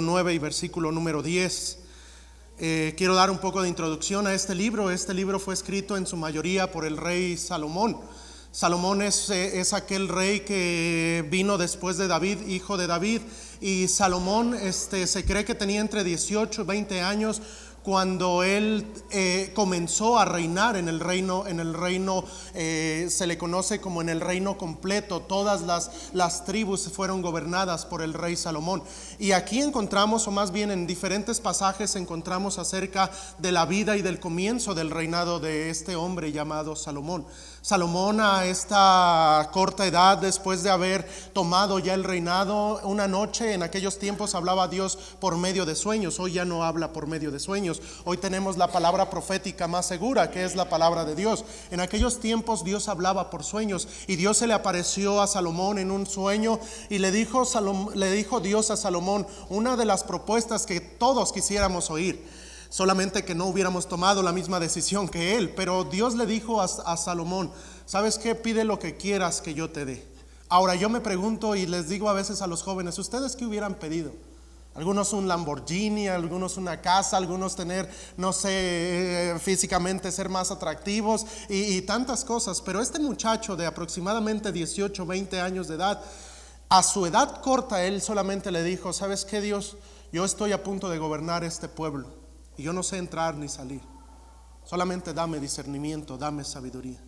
9 y versículo número 10. Quiero dar un poco de introducción a este libro. Este libro fue escrito en su mayoría por el rey Salomón. Salomón es aquel rey que vino después de David, hijo de David. Y Salomón se cree que tenía entre 18 y 20 años cuando él comenzó a reinar en el reino. Se le conoce como en el reino completo. Todas las tribus fueron gobernadas por el rey Salomón. Y aquí encontramos, o más bien en diferentes pasajes encontramos acerca de la vida y del comienzo del reinado de este hombre llamado Salomón. Salomón, a esta corta edad, después de haber tomado ya el reinado, una noche, en aquellos tiempos hablaba Dios por medio de sueños. Hoy ya no habla por medio de sueños. Hoy tenemos la palabra profética más segura, que es la palabra de Dios. En aquellos tiempos Dios hablaba por sueños, y Dios se le apareció a Salomón en un sueño y le dijo Dios a Salomón una de las propuestas que todos quisiéramos oír. Solamente que no hubiéramos tomado la misma decisión que él. Pero Dios le dijo a Salomón: ¿sabes qué? Pide lo que quieras que yo te dé. Ahora yo me pregunto y les digo a veces a los jóvenes: ¿ustedes qué hubieran pedido? Algunos un Lamborghini, algunos una casa, algunos tener, no sé, físicamente ser más atractivos y tantas cosas. Pero este muchacho de aproximadamente 18, 20 años de edad, a su edad corta, él solamente le dijo: ¿sabes qué, Dios? Yo estoy a punto de gobernar este pueblo y yo no sé entrar ni salir. Solamente dame discernimiento, dame sabiduría.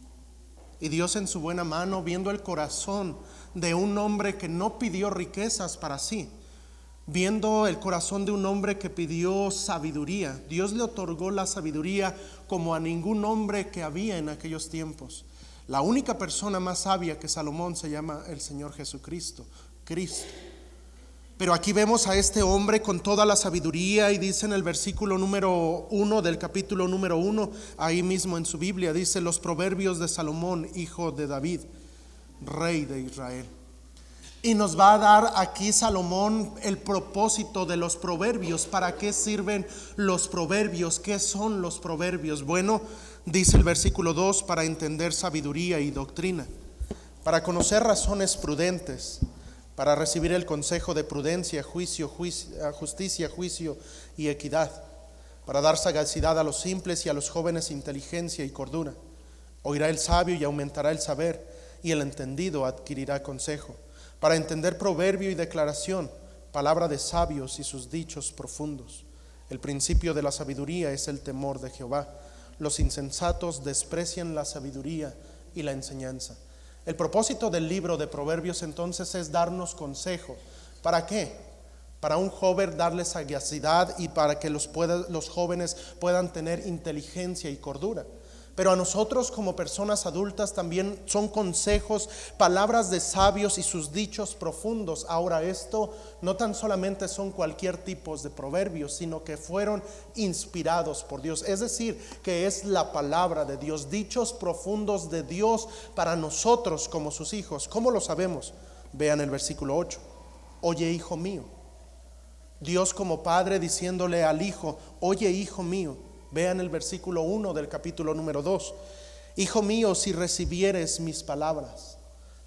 Y Dios, en su buena mano, viendo el corazón de un hombre que no pidió riquezas para sí, viendo el corazón de un hombre que pidió sabiduría, Dios le otorgó la sabiduría como a ningún hombre que había en aquellos tiempos. La única persona más sabia que Salomón se llama el Señor Jesucristo, Cristo. Pero aquí vemos a este hombre con toda la sabiduría, y dice en el versículo número 1 del capítulo número 1, ahí mismo en su Biblia, dice: los proverbios de Salomón, hijo de David, rey de Israel. Y nos va a dar aquí Salomón el propósito de los proverbios. ¿Para qué sirven los proverbios? ¿Qué son los proverbios? Bueno, dice el versículo 2: para entender sabiduría y doctrina, para conocer razones prudentes, para recibir el consejo de prudencia, justicia, juicio y equidad, para dar sagacidad a los simples y a los jóvenes inteligencia y cordura. Oirá el sabio y aumentará el saber, y el entendido adquirirá consejo, para entender proverbio y declaración, palabra de sabios y sus dichos profundos. El principio de la sabiduría es el temor de Jehová. Los insensatos desprecian la sabiduría y la enseñanza. El propósito del libro de Proverbios entonces es darnos consejo. ¿Para qué? Para un joven darle sagacidad, y para que los jóvenes puedan tener inteligencia y cordura. Pero a nosotros como personas adultas también son consejos, palabras de sabios y sus dichos profundos. Ahora, esto no tan solamente son cualquier tipo de proverbios, sino que fueron inspirados por Dios. Es decir, que es la palabra de Dios, dichos profundos de Dios para nosotros como sus hijos. ¿Cómo lo sabemos? Vean el versículo 8. Oye, hijo mío. Dios como padre diciéndole al hijo: oye, hijo mío. Vean el versículo 1 del capítulo número 2. Hijo mío, si recibieres mis palabras.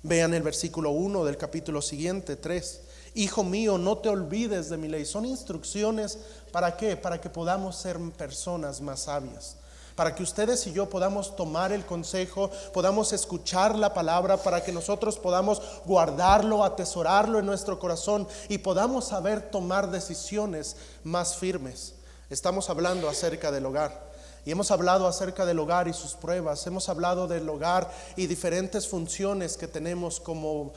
Vean el versículo 1 del capítulo siguiente, 3. Hijo mío, no te olvides de mi ley. Son instrucciones, ¿para qué? Para que podamos ser personas más sabias, para que ustedes y yo podamos tomar el consejo, podamos escuchar la palabra, para que nosotros podamos guardarlo, atesorarlo en nuestro corazón y podamos saber tomar decisiones más firmes. Estamos hablando acerca del hogar, y hemos hablado acerca del hogar y sus pruebas. Hemos hablado del hogar y diferentes funciones que tenemos como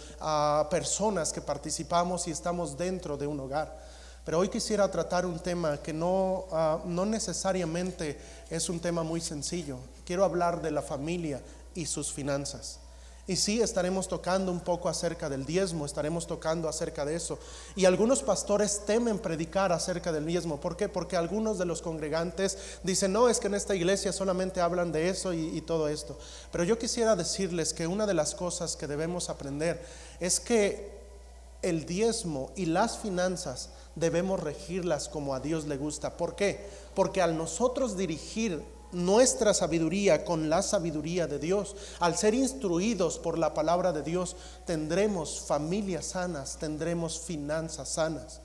personas que participamos y estamos dentro de un hogar. Pero hoy quisiera tratar un tema que no necesariamente es un tema muy sencillo. Quiero hablar de la familia y sus finanzas. Y sí, estaremos tocando un poco acerca del diezmo, estaremos tocando acerca de eso. Y algunos pastores temen predicar acerca del diezmo. ¿Por qué? Porque algunos de los congregantes dicen: no, es que en esta iglesia solamente hablan de eso y todo esto. Pero yo quisiera decirles que una de las cosas que debemos aprender es que el diezmo y las finanzas debemos regirlas como a Dios le gusta. ¿Por qué? Porque al nosotros dirigir nuestra sabiduría con la sabiduría de Dios, al ser instruidos por la palabra de Dios, tendremos familias sanas, tendremos finanzas sanas.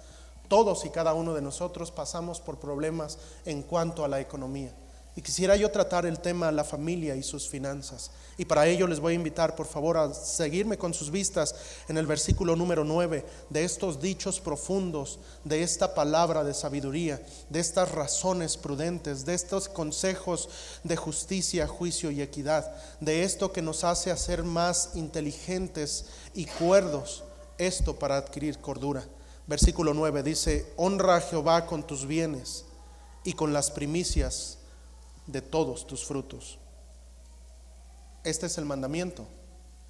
Todos y cada uno de nosotros pasamos por problemas en cuanto a la economía. Y quisiera yo tratar el tema de la familia y sus finanzas. Y para ello les voy a invitar por favor a seguirme con sus vistas en el versículo número 9 de estos dichos profundos, de esta palabra de sabiduría, de estas razones prudentes, de estos consejos de justicia, juicio y equidad, de esto que nos hace hacer más inteligentes y cuerdos, esto para adquirir cordura. Versículo 9 dice: honra a Jehová con tus bienes y con las primicias de todos tus frutos. Este es el mandamiento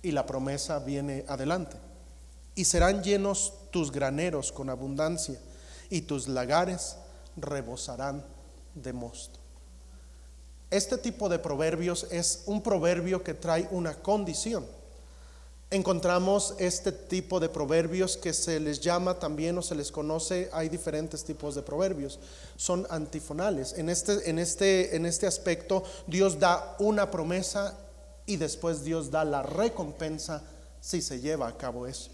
y la promesa viene adelante. Y serán llenos tus graneros con abundancia y tus lagares rebosarán de mosto. Este tipo de proverbios es un proverbio que trae una condición. Encontramos este tipo de proverbios que se les llama también o se les conoce, hay diferentes tipos de proverbios, son antifonales. En este aspecto Dios da una promesa y después Dios da la recompensa si se lleva a cabo eso.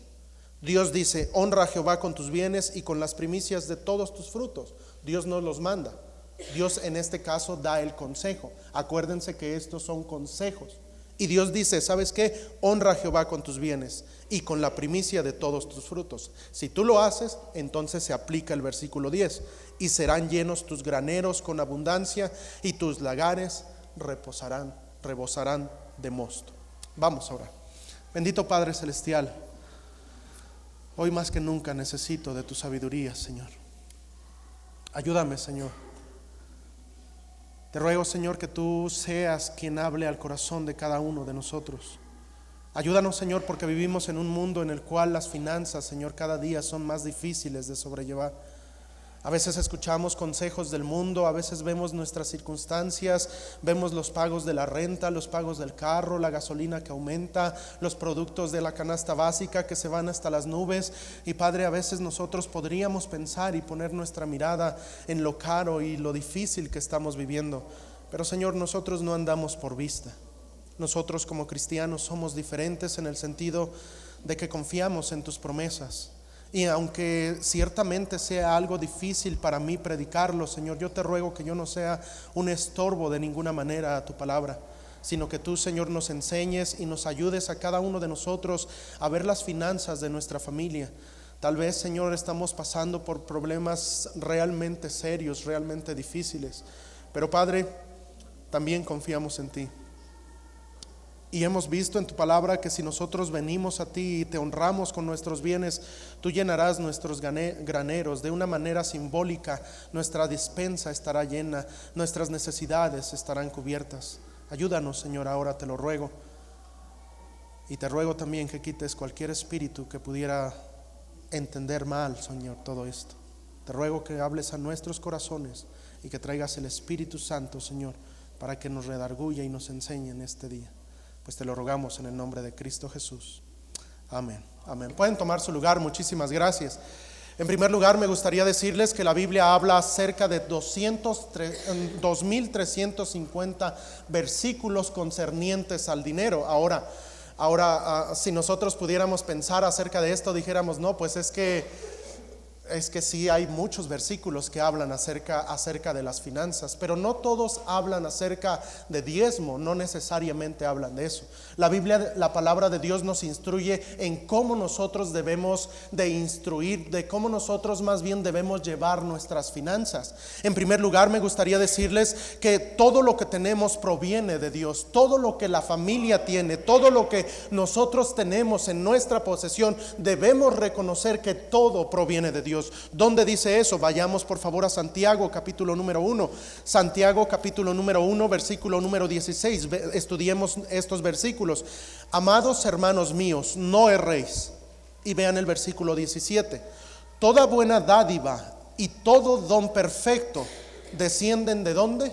Dios dice: honra a Jehová con tus bienes y con las primicias de todos tus frutos. Dios no los manda, Dios en este caso da el consejo. Acuérdense que estos son consejos. Y Dios dice: ¿sabes qué? Honra a Jehová con tus bienes y con la primicia de todos tus frutos. Si tú lo haces, entonces se aplica el versículo 10. Y serán llenos tus graneros con abundancia y tus lagares rebosarán de mosto. Vamos a orar. Bendito Padre Celestial, hoy más que nunca necesito de tu sabiduría, Señor. Ayúdame, Señor. Te ruego, Señor, que tú seas quien hable al corazón de cada uno de nosotros. Ayúdanos, Señor, porque vivimos en un mundo en el cual las finanzas, Señor, cada día son más difíciles de sobrellevar. A veces escuchamos consejos del mundo, a veces vemos nuestras circunstancias, vemos los pagos de la renta, los pagos del carro, la gasolina que aumenta, los productos de la canasta básica que se van hasta las nubes. Y Padre, a veces nosotros podríamos pensar y poner nuestra mirada en lo caro y lo difícil que estamos viviendo. Pero Señor, nosotros no andamos por vista. Nosotros como cristianos somos diferentes en el sentido de que confiamos en tus promesas. Y aunque ciertamente sea algo difícil para mí predicarlo, Señor, yo te ruego que yo no sea un estorbo de ninguna manera a tu palabra, sino que tú, Señor, nos enseñes y nos ayudes a cada uno de nosotros a ver las finanzas de nuestra familia. Tal vez, Señor, estamos pasando por problemas realmente serios, realmente difíciles, pero Padre, también confiamos en ti. Y hemos visto en tu palabra que si nosotros venimos a ti y te honramos con nuestros bienes, tú llenarás nuestros graneros de una manera simbólica. Nuestra despensa estará llena, nuestras necesidades estarán cubiertas. Ayúdanos, Señor, ahora te lo ruego. Y te ruego también que quites cualquier espíritu que pudiera entender mal, Señor, todo esto. Te ruego que hables a nuestros corazones y que traigas el Espíritu Santo, Señor, para que nos redarguya y nos enseñe en este día. Pues te lo rogamos en el nombre de Cristo Jesús. Amén. Amén. Pueden tomar su lugar. Muchísimas gracias. En primer lugar, me gustaría decirles que la Biblia habla acerca de 2.350 versículos concernientes al dinero. Ahora, si nosotros pudiéramos pensar acerca de esto, dijéramos, no, pues es que sí hay muchos versículos que hablan acerca de las finanzas, pero no todos hablan acerca de diezmo, no necesariamente hablan de eso. La Biblia, la palabra de Dios nos instruye en cómo nosotros debemos de instruir, de cómo nosotros más bien debemos llevar nuestras finanzas. En primer lugar, me gustaría decirles que todo lo que tenemos proviene de Dios, todo lo que la familia tiene, todo lo que nosotros tenemos en nuestra posesión, debemos reconocer que todo proviene de Dios. ¿Dónde dice eso? Vayamos por favor a Santiago capítulo número 1. Santiago capítulo número 1 versículo número 16. Estudiemos estos versículos. Amados hermanos míos, no erréis. Y vean el versículo 17. Toda buena dádiva y todo don perfecto descienden ¿de dónde?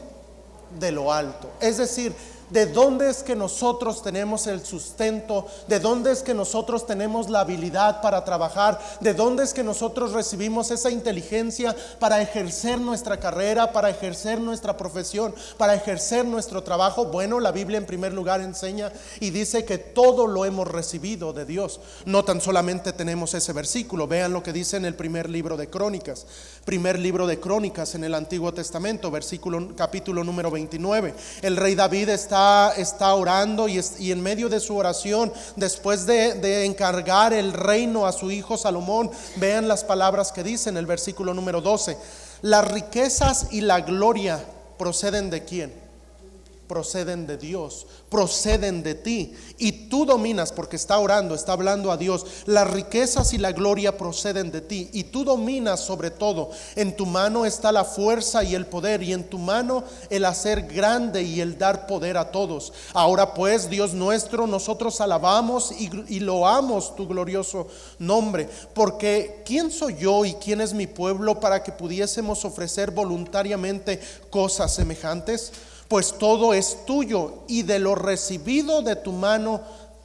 De lo alto. Es decir, ¿De dónde es que nosotros tenemos el sustento? ¿De dónde es que nosotros tenemos la habilidad para trabajar? ¿De dónde es que nosotros recibimos esa inteligencia para ejercer nuestra carrera, para ejercer nuestra profesión, para ejercer nuestro trabajo? Bueno, la Biblia en primer lugar enseña y dice que todo lo hemos recibido de Dios. No tan solamente tenemos ese versículo, vean lo que dice en el primer libro de Crónicas. Primer libro de Crónicas en el Antiguo Testamento, capítulo número 29. El rey David está orando y en medio de su oración, después de encargar el reino a su hijo Salomón, vean las palabras que dice en el versículo número 12. Las riquezas y la gloria proceden ¿de quién? Proceden de Dios, proceden de ti, y tú dominas, porque está orando, está hablando a Dios. Las riquezas y la gloria proceden de ti, y tú dominas sobre todo. En tu mano está la fuerza y el poder, y en tu mano el hacer grande y el dar poder a todos. Ahora pues, Dios nuestro, nosotros alabamos y loamos tu glorioso nombre, porque ¿quién soy yo y quién es mi pueblo para que pudiésemos ofrecer voluntariamente cosas semejantes? Pues todo es tuyo, y de lo recibido de tu mano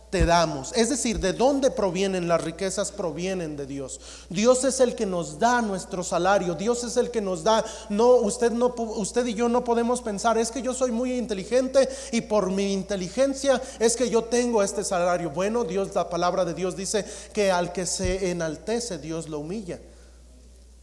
te damos. Es decir, ¿de dónde provienen las riquezas? Provienen de Dios. Dios es el que nos da nuestro salario. Dios es el que nos da. Usted y yo no podemos pensar, es que yo soy muy inteligente y por mi inteligencia es que yo tengo este salario. Bueno, la palabra de Dios dice que al que se enaltece, Dios lo humilla.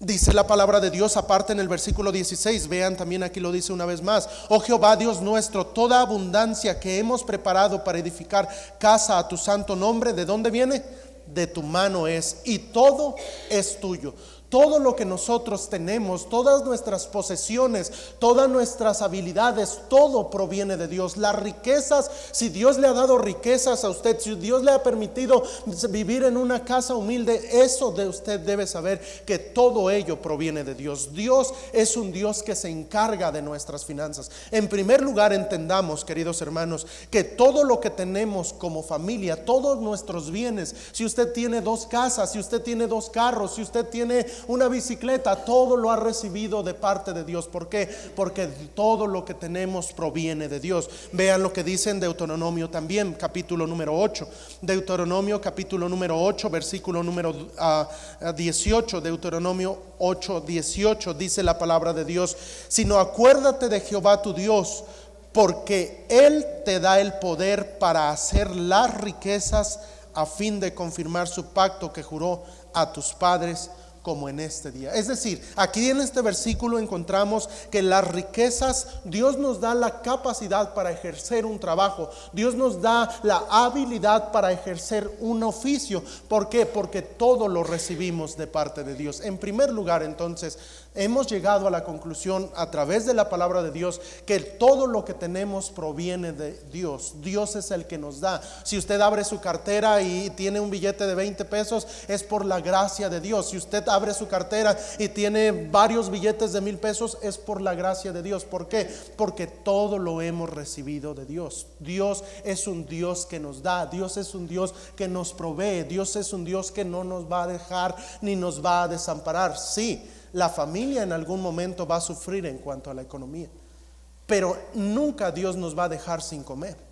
Dice la palabra de Dios aparte en el versículo 16, vean también aquí lo dice una vez más: oh Jehová Dios nuestro, toda abundancia que hemos preparado para edificar casa a tu santo nombre, ¿de dónde viene? De tu mano es, y todo es tuyo. Todo lo que nosotros tenemos, todas nuestras posesiones, todas nuestras habilidades, todo proviene de Dios. Las riquezas, si Dios le ha dado riquezas a usted, si Dios le ha permitido vivir en una casa humilde, eso de usted debe saber que todo ello proviene de Dios. Dios es un Dios que se encarga de nuestras finanzas. En primer lugar, entendamos, queridos hermanos, que todo lo que tenemos como familia, todos nuestros bienes, si usted tiene 2 casas, si usted tiene 2 carros, si usted tiene una bicicleta, todo lo ha recibido de parte de Dios. ¿Por qué? Porque todo lo que tenemos proviene de Dios. Vean lo que dice en Deuteronomio también, capítulo número 8. Deuteronomio capítulo número 8, versículo número 18. Deuteronomio 8, 18 dice la palabra de Dios: sino acuérdate de Jehová tu Dios, porque Él te da el poder para hacer las riquezas, a fin de confirmar su pacto que juró a tus padres, como en este día. Es decir, aquí en este versículo encontramos que las riquezas, Dios nos da la capacidad para ejercer un trabajo. Dios nos da la habilidad para ejercer un oficio. ¿Por qué? Porque todo lo recibimos de parte de Dios. En primer lugar, entonces, hemos llegado a la conclusión a través de la palabra de Dios que todo lo que tenemos proviene de Dios. Dios es el que nos da. Si usted abre su cartera y tiene un billete de 20 pesos, es por la gracia de Dios. Si usted abre su cartera y tiene varios billetes de 1000 pesos, es por la gracia de Dios. ¿Por qué? Porque todo lo hemos recibido de Dios. Dios es un Dios que nos da. Dios es un Dios que nos provee. Dios es un Dios que no nos va a dejar ni nos va a desamparar. Sí, la familia en algún momento va a sufrir en cuanto a la economía, pero nunca Dios nos va a dejar sin comer.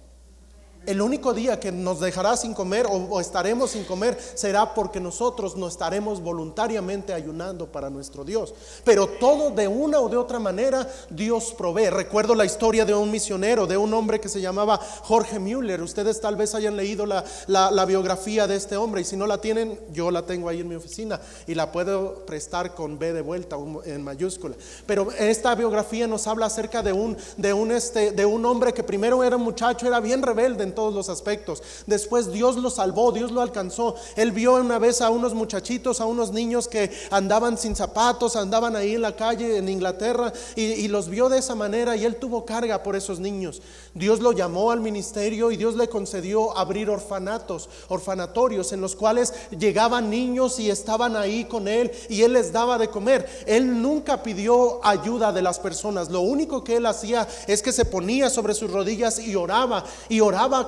El único día que nos dejará sin comer o estaremos sin comer será porque nosotros no estaremos voluntariamente ayunando para nuestro Dios. Pero todo de una o de otra manera Dios provee. Recuerdo la historia de un misionero, de un hombre que se llamaba Jorge Müller. Ustedes tal vez hayan leído la biografía de este hombre, y si no la tienen, yo la tengo ahí en mi oficina y la puedo prestar con B de vuelta en mayúscula. Pero esta biografía nos habla acerca de un hombre que primero era un muchacho, era bien rebelde en todos los aspectos. Después Dios lo salvó, Dios lo alcanzó. Él vio una vez a unos muchachitos, a unos niños que andaban sin zapatos, andaban ahí en la calle en Inglaterra, y los vio de esa manera, y él tuvo carga por esos niños. Dios lo llamó al ministerio y Dios le concedió abrir orfanatorios en los cuales llegaban niños y estaban ahí con él, y él les daba de comer. Él nunca pidió ayuda de las personas. Lo único que él hacía es que se ponía sobre sus rodillas y oraba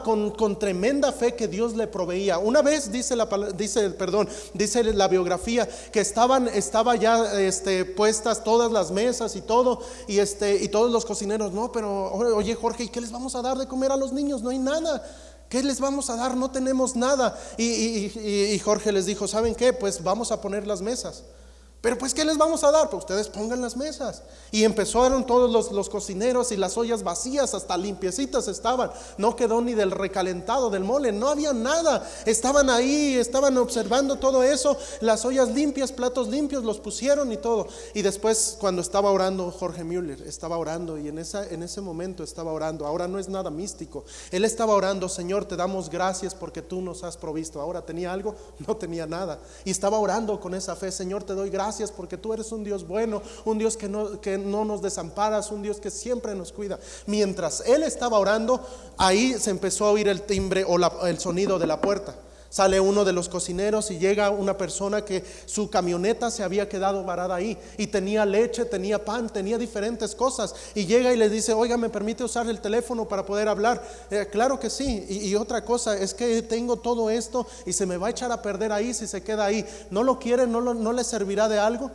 miraba con tremenda fe que Dios le proveía. Una vez dice la biografía que estaba ya puestas todas las mesas y todo, y todos los cocineros, no, pero oye Jorge, ¿y qué les vamos a dar de comer a los niños? No hay nada. ¿Qué les vamos a dar? No tenemos nada. Y Jorge les dijo, ¿saben qué? Pues vamos a poner las mesas. Pero pues ¿qué les vamos a dar? Pues ustedes pongan las mesas. Y empezaron todos los cocineros, y las ollas vacías, hasta limpiecitas estaban. No quedó ni del recalentado del mole, no había nada. Estaban ahí, estaban observando todo eso. Las ollas limpias, platos limpios, los pusieron y todo. Y después, cuando estaba orando Jorge Müller, estaba orando, y en ese momento estaba orando. Ahora no es nada místico. Él estaba orando, Señor, te damos gracias porque tú nos has provisto. Ahora tenía algo, no tenía nada. Y estaba orando con esa fe, Señor, te doy gracias porque tú eres un Dios bueno, un Dios que no nos desamparas, un Dios que siempre nos cuida. Mientras él estaba orando, ahí se empezó a oír el timbre o el sonido de la puerta. Sale uno de los cocineros y llega una persona que su camioneta se había quedado varada ahí, y tenía leche, tenía pan, tenía diferentes cosas, y llega y le dice, oiga, ¿me permite usar el teléfono para poder hablar? Claro que sí. Y otra cosa es que tengo todo esto y se me va a echar a perder ahí si se queda ahí. ¿No lo quiere? ¿No le servirá de algo?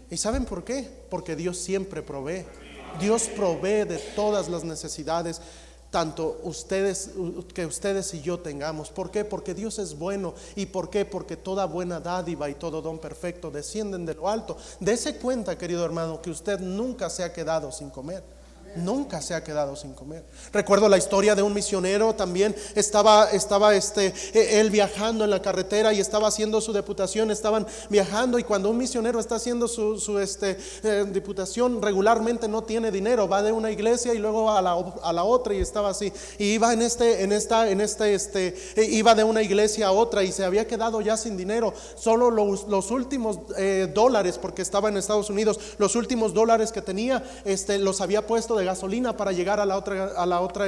¿Y saben por qué? Porque Dios siempre provee. Dios provee de todas las necesidades, tanto ustedes y yo tengamos. ¿Por qué? Porque Dios es bueno. ¿Y por qué? Porque toda buena dádiva y todo don perfecto descienden de lo alto. Dése cuenta, querido hermano, que usted nunca se ha quedado sin comer. Nunca se ha quedado sin comer. Recuerdo la historia de un misionero. También estaba él viajando en la carretera y estaba haciendo su deputación. Estaban viajando, y cuando un misionero está haciendo su diputación, regularmente no tiene dinero. Va de una iglesia y luego a la otra, y estaba así. Y iba iba de una iglesia a otra, y se había quedado ya sin dinero. Solo los últimos dólares, porque estaba en Estados Unidos, los últimos dólares que tenía, los había puesto de gasolina para llegar a la otra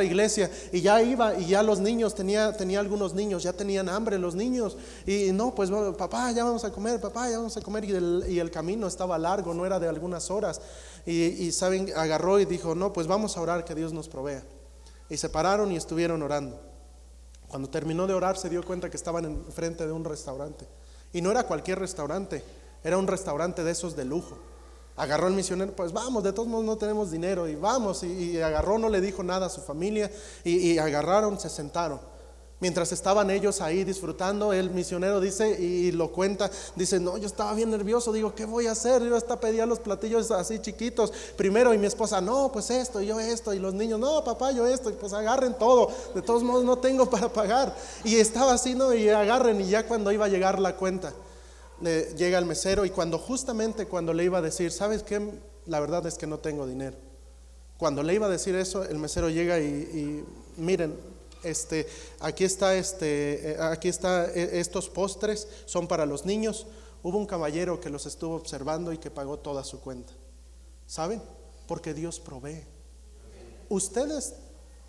iglesia. Y ya iba, y ya los niños, tenía algunos niños, ya tenían hambre los niños, y no, pues papá, ya vamos a comer, papá, ya vamos a comer. Y el camino estaba largo, no era de algunas horas. Y saben, agarró y dijo, no, pues vamos a orar que Dios nos provea. Y se pararon y estuvieron orando. Cuando terminó de orar, se dio cuenta que estaban enfrente de un restaurante. Y no era cualquier restaurante, era un restaurante de esos de lujo. Agarró el misionero, pues vamos, de todos modos no tenemos dinero, y vamos. Y agarró, no le dijo nada a su familia, y agarraron, se sentaron. Mientras estaban ellos ahí disfrutando, el misionero dice, y lo cuenta, dice, no, yo estaba bien nervioso, digo, ¿qué voy a hacer? Yo hasta pedía los platillos así chiquitos primero, y mi esposa, no, pues esto, y yo esto, y los niños, no, papá, yo esto, y pues agarren todo, de todos modos no tengo para pagar. Y estaba así, ¿no? Y agarren, y ya cuando iba a llegar la cuenta, llega el mesero, y justamente cuando le iba a decir, ¿sabes qué? La verdad es que no tengo dinero. Cuando le iba a decir eso, el mesero llega y miren, aquí está estos postres son para los niños. Hubo un caballero que los estuvo observando y que pagó toda su cuenta. ¿Saben? Porque Dios provee. Ustedes,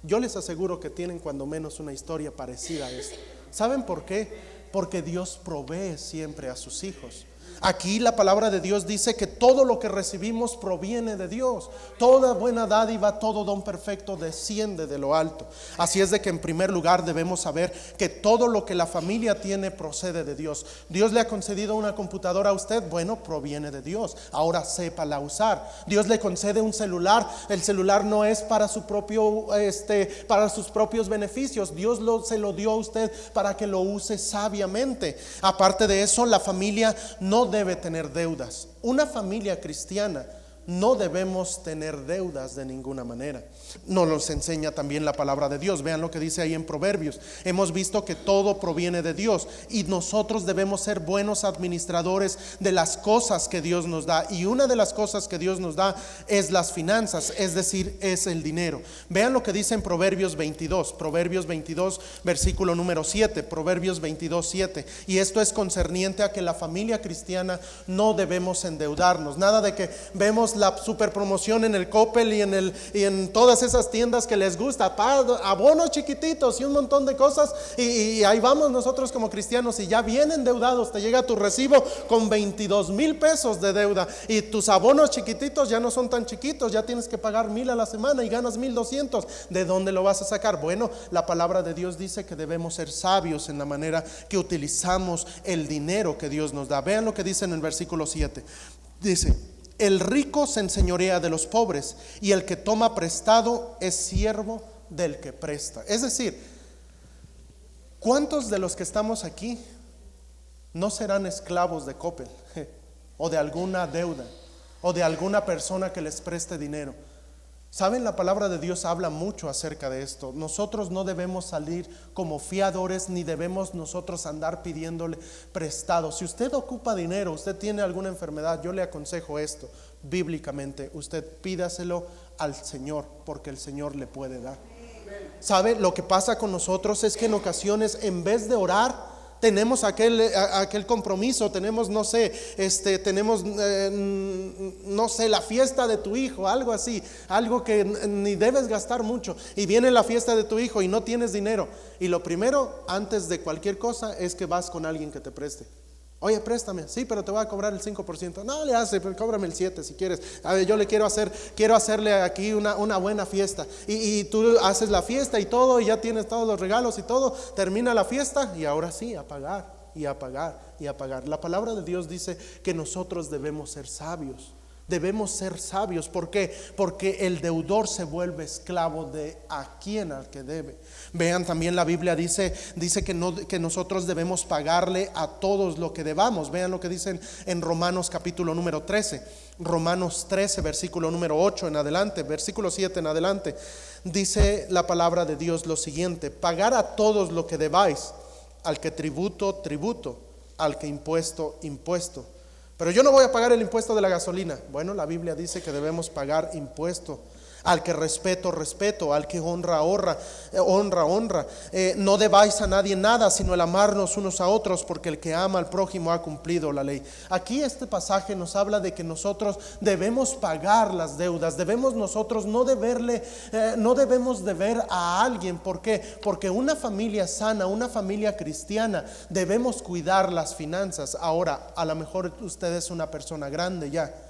yo les aseguro que tienen cuando menos una historia parecida a esta. ¿Saben por qué? Porque Dios provee siempre a sus hijos. Aquí la palabra de Dios dice que todo lo que recibimos proviene de Dios. Toda buena dádiva, todo don perfecto desciende de lo alto. Así es de que en primer lugar debemos saber que todo lo que la familia tiene procede de Dios. Dios le ha concedido una computadora a usted, bueno, proviene de Dios. Ahora sépala usar. Dios le concede un celular. El celular no es para su propio, para sus propios beneficios. Dios se lo dio a usted para que lo use sabiamente. Aparte de eso, la familia no debe tener deudas. Una familia cristiana no debemos tener deudas de ninguna manera. Nos enseña también la palabra de Dios. Vean lo que dice ahí en Proverbios. Hemos visto que todo proviene de Dios y nosotros debemos ser buenos administradores de las cosas que Dios nos da. Y una de las cosas que Dios nos da es las finanzas, es decir, es el dinero. Vean lo que dice en Proverbios 22. Proverbios 22, versículo número 7. Proverbios 22, 7. Y esto es concerniente a que la familia cristiana no debemos endeudarnos. Nada de que vemos tenemos la super promoción en el Coppel y en todas esas tiendas que les gusta, abonos chiquititos y un montón de cosas, y ahí vamos nosotros como cristianos, y ya bien endeudados, te llega tu recibo con 22,000 pesos de deuda, y tus abonos chiquititos ya no son tan chiquitos, ya tienes que pagar 1,000 a la semana y ganas 1,200. ¿De dónde lo vas a sacar? Bueno, la palabra de Dios dice que debemos ser sabios en la manera que utilizamos el dinero que Dios nos da. Vean lo que dice en el versículo 7. Dice: el rico se enseñorea de los pobres, y el que toma prestado es siervo del que presta. Es decir, ¿cuántos de los que estamos aquí no serán esclavos de Coppel o de alguna deuda o de alguna persona que les preste dinero? Saben, la palabra de Dios habla mucho acerca de esto. Nosotros no debemos salir como fiadores, ni debemos nosotros andar pidiéndole prestado. Si usted ocupa dinero, usted tiene alguna enfermedad, yo le aconsejo esto bíblicamente: usted pídaselo al Señor, porque el Señor le puede dar. ¿Sabe? Lo que pasa con nosotros es que en ocasiones, en vez de orar, tenemos aquel compromiso, tenemos, no sé, tenemos, no sé, la fiesta de tu hijo, algo así, algo que ni debes gastar mucho, y viene la fiesta de tu hijo y no tienes dinero, y lo primero, antes de cualquier cosa, es que vas con alguien que te preste. Oye, préstame. Sí, pero te voy a cobrar el 5%. No le hace, pero cóbrame el 7% si quieres. A ver, yo le quiero hacerle aquí una buena fiesta. Y tú haces la fiesta y todo, y ya tienes todos los regalos y todo. Termina la fiesta y ahora sí, a pagar y a pagar y a pagar. La palabra de Dios dice que nosotros debemos ser sabios. Debemos ser sabios. ¿Por qué? Porque el deudor se vuelve esclavo de a quien al que debe. Vean, también la Biblia dice que nosotros debemos pagarle a todos lo que debamos. Vean lo que dicen en Romanos capítulo número 13. Romanos 13, versículo número 8 en adelante, versículo 7 en adelante. Dice la palabra de Dios lo siguiente: pagar a todos lo que debáis, al que tributo, tributo, al que impuesto, impuesto. Pero yo no voy a pagar el impuesto de la gasolina. Bueno, la Biblia dice que debemos pagar impuesto. Al que respeto, respeto. Al que honra, honra. No debáis a nadie nada, sino el amarnos unos a otros, porque el que ama al prójimo ha cumplido la ley. Aquí este pasaje nos habla de que nosotros debemos pagar las deudas. Debemos nosotros no debemos deber a alguien. ¿Por qué? Porque una familia sana, una familia cristiana, debemos cuidar las finanzas. Ahora, a lo mejor usted es una persona grande ya,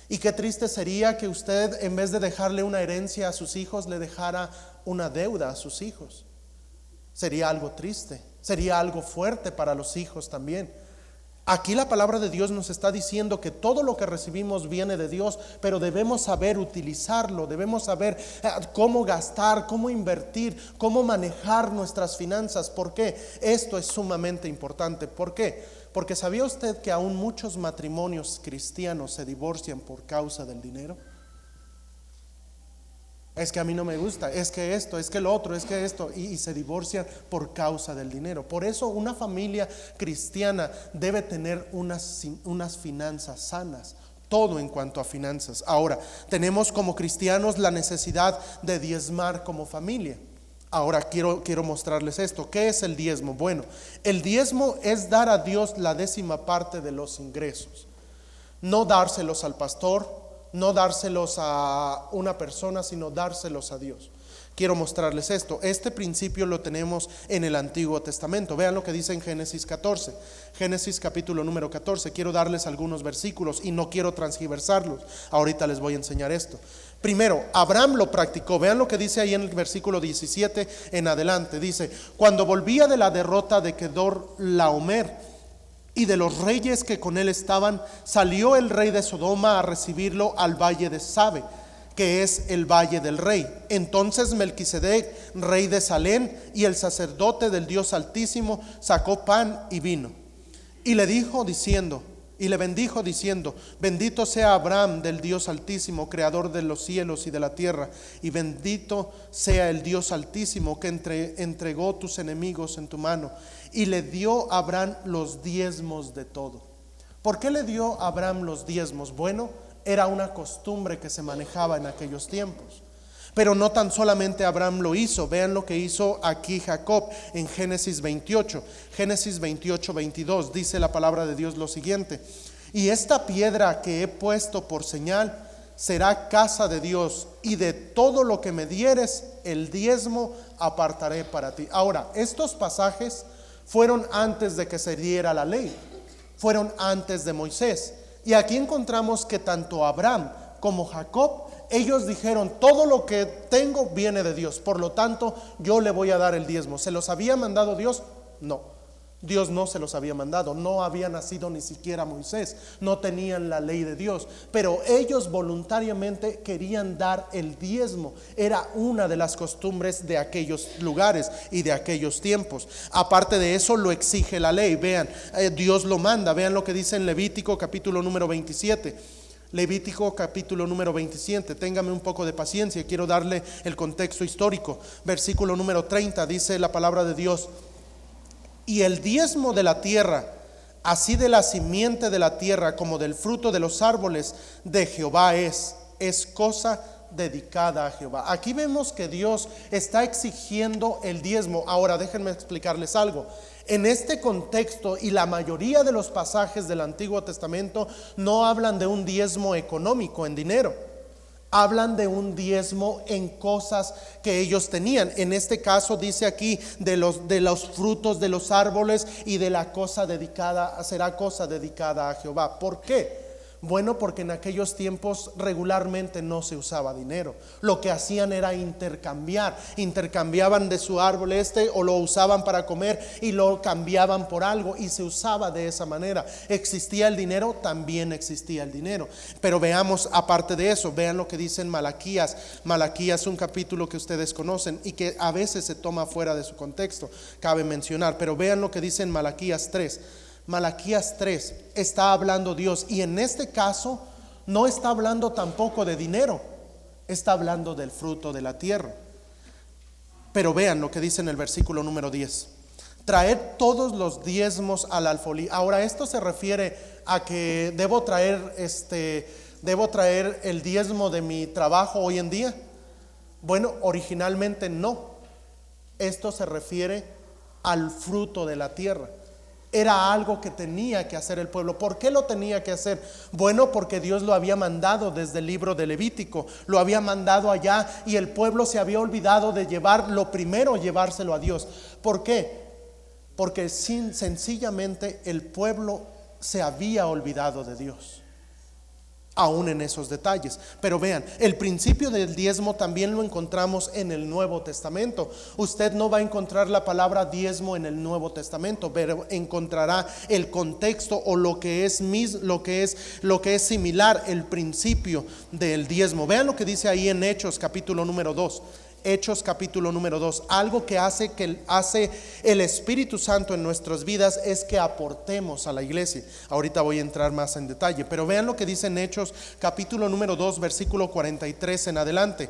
y qué triste sería que usted, en vez de dejarle una herencia a sus hijos, le dejara una deuda a sus hijos. Sería algo triste, sería algo fuerte para los hijos también. Aquí la palabra de Dios nos está diciendo que todo lo que recibimos viene de Dios, pero debemos saber utilizarlo, debemos saber cómo gastar, cómo invertir, cómo manejar nuestras finanzas. ¿Por qué? Esto es sumamente importante. ¿Por qué? Porque ¿sabía usted que aún muchos matrimonios cristianos se divorcian por causa del dinero? Es que a mí no me gusta, es que esto, es que lo otro, es que esto, y se divorcian por causa del dinero. Por eso una familia cristiana debe tener unas finanzas sanas, todo en cuanto a finanzas. Ahora, tenemos como cristianos la necesidad de diezmar como familia. Ahora quiero mostrarles esto. ¿Qué es el diezmo? Bueno, el diezmo es dar a Dios la 10ª parte de los ingresos. No dárselos al pastor, no dárselos a una persona, sino dárselos a Dios. Quiero mostrarles esto. Este principio lo tenemos en el Antiguo Testamento. Vean lo que dice en Génesis 14. Génesis capítulo número 14. Quiero darles algunos versículos y no quiero transgiversarlos. Ahorita les voy a enseñar esto. Primero, Abraham lo practicó. Vean lo que dice ahí en el versículo 17 en adelante. Dice: cuando volvía de la derrota de Kedorlaomer y de los reyes que con él estaban, salió el rey de Sodoma a recibirlo al valle de Sabe, que es el valle del rey. Entonces Melquisedec, rey de Salem, y el sacerdote del Dios Altísimo, sacó pan y vino, y le bendijo diciendo: bendito sea Abraham del Dios Altísimo, creador de los cielos y de la tierra, y bendito sea el Dios Altísimo que entregó tus enemigos en tu mano. Y le dio a Abraham los diezmos de todo. ¿Por qué le dio a Abraham los diezmos? Bueno, era una costumbre que se manejaba en aquellos tiempos. Pero no tan solamente Abraham lo hizo. Vean lo que hizo aquí Jacob en Génesis 28. Génesis 28, 22 dice la palabra de Dios lo siguiente: y esta piedra que he puesto por señal será casa de Dios, y de todo lo que me dieres, el diezmo apartaré para ti. Ahora, estos pasajes fueron antes de que se diera la ley, fueron antes de Moisés. Y aquí encontramos que tanto Abraham como Jacob, ellos dijeron: todo lo que tengo viene de Dios, por lo tanto yo le voy a dar el diezmo. ¿Se los había mandado Dios? No, Dios no se los había mandado. No había nacido ni siquiera Moisés, no tenían la ley de Dios, pero ellos voluntariamente querían dar el diezmo. Era una de las costumbres de aquellos lugares y de aquellos tiempos. Aparte de eso, lo exige la ley. Vean, Dios lo manda. Vean lo que dice en Levítico capítulo número 27. Levítico capítulo número 27. Téngame un poco de paciencia, quiero darle el contexto histórico. Versículo número 30, dice la palabra de Dios: y el diezmo de la tierra, así de la simiente de la tierra como del fruto de los árboles de Jehová es cosa dedicada a Jehová. Aquí vemos que Dios está exigiendo el diezmo. Ahora déjenme explicarles algo. En este contexto y la mayoría de los pasajes del Antiguo Testamento no hablan de un diezmo económico en dinero, hablan de un diezmo en cosas que ellos tenían. En este caso dice aquí de los frutos de los árboles y de la cosa dedicada, será cosa dedicada a Jehová. ¿Por qué? Bueno, porque en aquellos tiempos regularmente no se usaba dinero. Lo que hacían era intercambiaban de su árbol o lo usaban para comer y lo cambiaban por algo, y se usaba de esa manera. ¿Existía el dinero? También existía el dinero. Pero veamos, aparte de eso, vean lo que dice en Malaquías. Malaquías, un capítulo que ustedes conocen y que a veces se toma fuera de su contexto, cabe mencionar, pero vean lo que dice en Malaquías 3. Malaquías 3 está hablando Dios, y en este caso no está hablando tampoco de dinero, está hablando del fruto de la tierra. Pero vean lo que dice en el versículo número 10: traed todos los diezmos al alfolí. Ahora, esto se refiere a que debo traer el diezmo de mi trabajo hoy en día. Bueno, originalmente no. Esto se refiere al fruto de la tierra. Era algo que tenía que hacer el pueblo. ¿Por qué lo tenía que hacer? Bueno, porque Dios lo había mandado desde el libro de Levítico. Lo había mandado allá, y el pueblo se había olvidado de llevárselo a Dios. ¿Por qué? Porque sencillamente el pueblo se había olvidado de Dios, aún en esos detalles. Pero vean, el principio del diezmo también lo encontramos en el Nuevo Testamento. Usted no va a encontrar la palabra diezmo en el Nuevo Testamento, pero encontrará el contexto o lo que es similar, el principio del diezmo. Vean lo que dice ahí en Hechos capítulo número 2. Hechos capítulo número 2. Algo que hace el Espíritu Santo en nuestras vidas es que aportemos a la iglesia. Ahorita voy a entrar más en detalle, pero vean lo que dice en Hechos capítulo número 2, versículo 43 en adelante.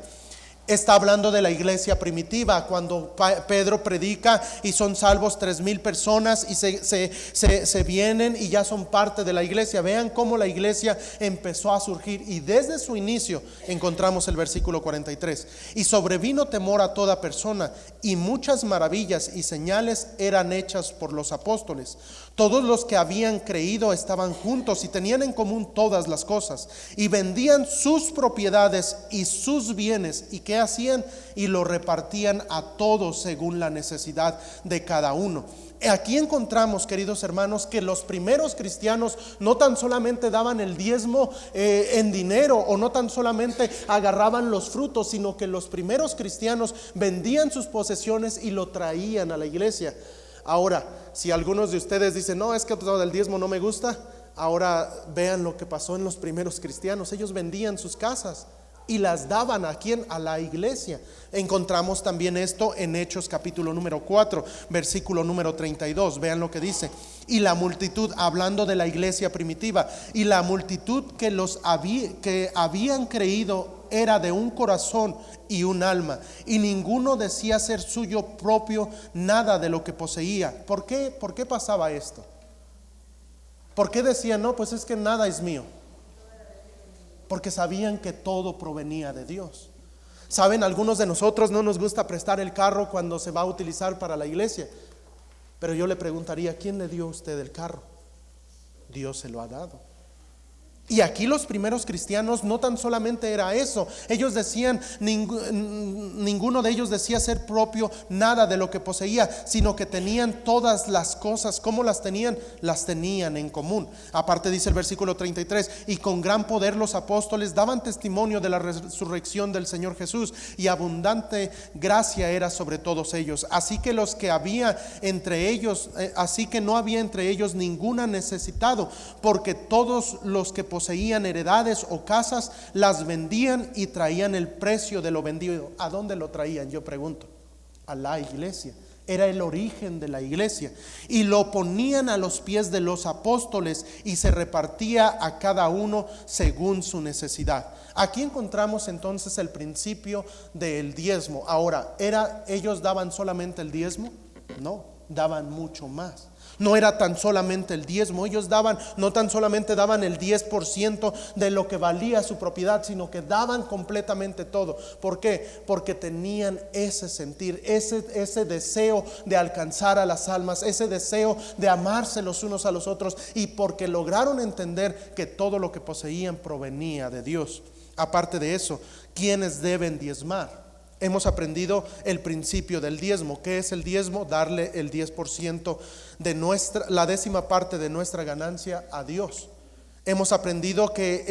Está hablando de la iglesia primitiva, cuando Pedro predica y son salvos 3,000 personas y se vienen y ya son parte de la iglesia. Vean cómo la iglesia empezó a surgir, y desde su inicio encontramos el versículo 43: y sobrevino temor a toda persona, y muchas maravillas y señales eran hechas por los apóstoles. Todos los que habían creído estaban juntos y tenían en común todas las cosas, y vendían sus propiedades y sus bienes, y ¿qué hacían? Y lo repartían a todos según la necesidad de cada uno. Aquí encontramos, queridos hermanos, que los primeros cristianos no tan solamente daban el diezmo en dinero, o no tan solamente agarraban los frutos, sino que los primeros cristianos vendían sus posesiones y lo traían a la iglesia. Ahora, si algunos de ustedes dicen: no, es que todo el diezmo no me gusta, ahora vean lo que pasó en los primeros cristianos. Ellos vendían sus casas y las daban ¿a quién? A la iglesia. Encontramos también esto en Hechos capítulo número 4, versículo número 32. Vean lo que dice: y la multitud, hablando de la iglesia primitiva, y la multitud que habían creído era de un corazón y un alma, y ninguno decía ser suyo propio nada de lo que poseía. ¿Por qué pasaba esto? ¿Por qué decían: no, pues es que nada es mío? Porque sabían que todo provenía de Dios. Saben, algunos de nosotros no nos gusta prestar el carro cuando se va a utilizar para la iglesia, pero yo le preguntaría: ¿quién le dio a usted el carro? Dios se lo ha dado. Y aquí los primeros cristianos no tan solamente era eso, ellos decían, ninguno de ellos decía ser propio nada de lo que poseía, sino que tenían todas las cosas. ¿Cómo las tenían? Las tenían en común. Aparte dice el versículo 33, y con gran poder los apóstoles daban testimonio de la resurrección del Señor Jesús, y abundante gracia era sobre todos ellos. Así que los que había entre ellos, así que no había entre ellos ninguna necesitado, porque todos los que poseían heredades o casas las vendían y traían el precio de lo vendido. ¿A dónde lo traían? Yo pregunto. A la iglesia. Era el origen de la iglesia. Y lo ponían a los pies de los apóstoles y se repartía a cada uno según su necesidad. Aquí encontramos entonces el principio del diezmo. Ahora, ¿ellos daban solamente el diezmo? No, daban mucho más. No era tan solamente el diezmo, ellos no tan solamente daban el 10% de lo que valía su propiedad, sino que daban completamente todo. ¿Por qué? Porque tenían ese sentir, ese deseo de alcanzar a las almas, ese deseo de amarse los unos a los otros, y porque lograron entender que todo lo que poseían provenía de Dios. Aparte de eso, ¿quiénes deben diezmar? Hemos aprendido el principio del diezmo. ¿Qué es el diezmo? Darle el 10% de la décima parte de nuestra ganancia a Dios. Hemos aprendido que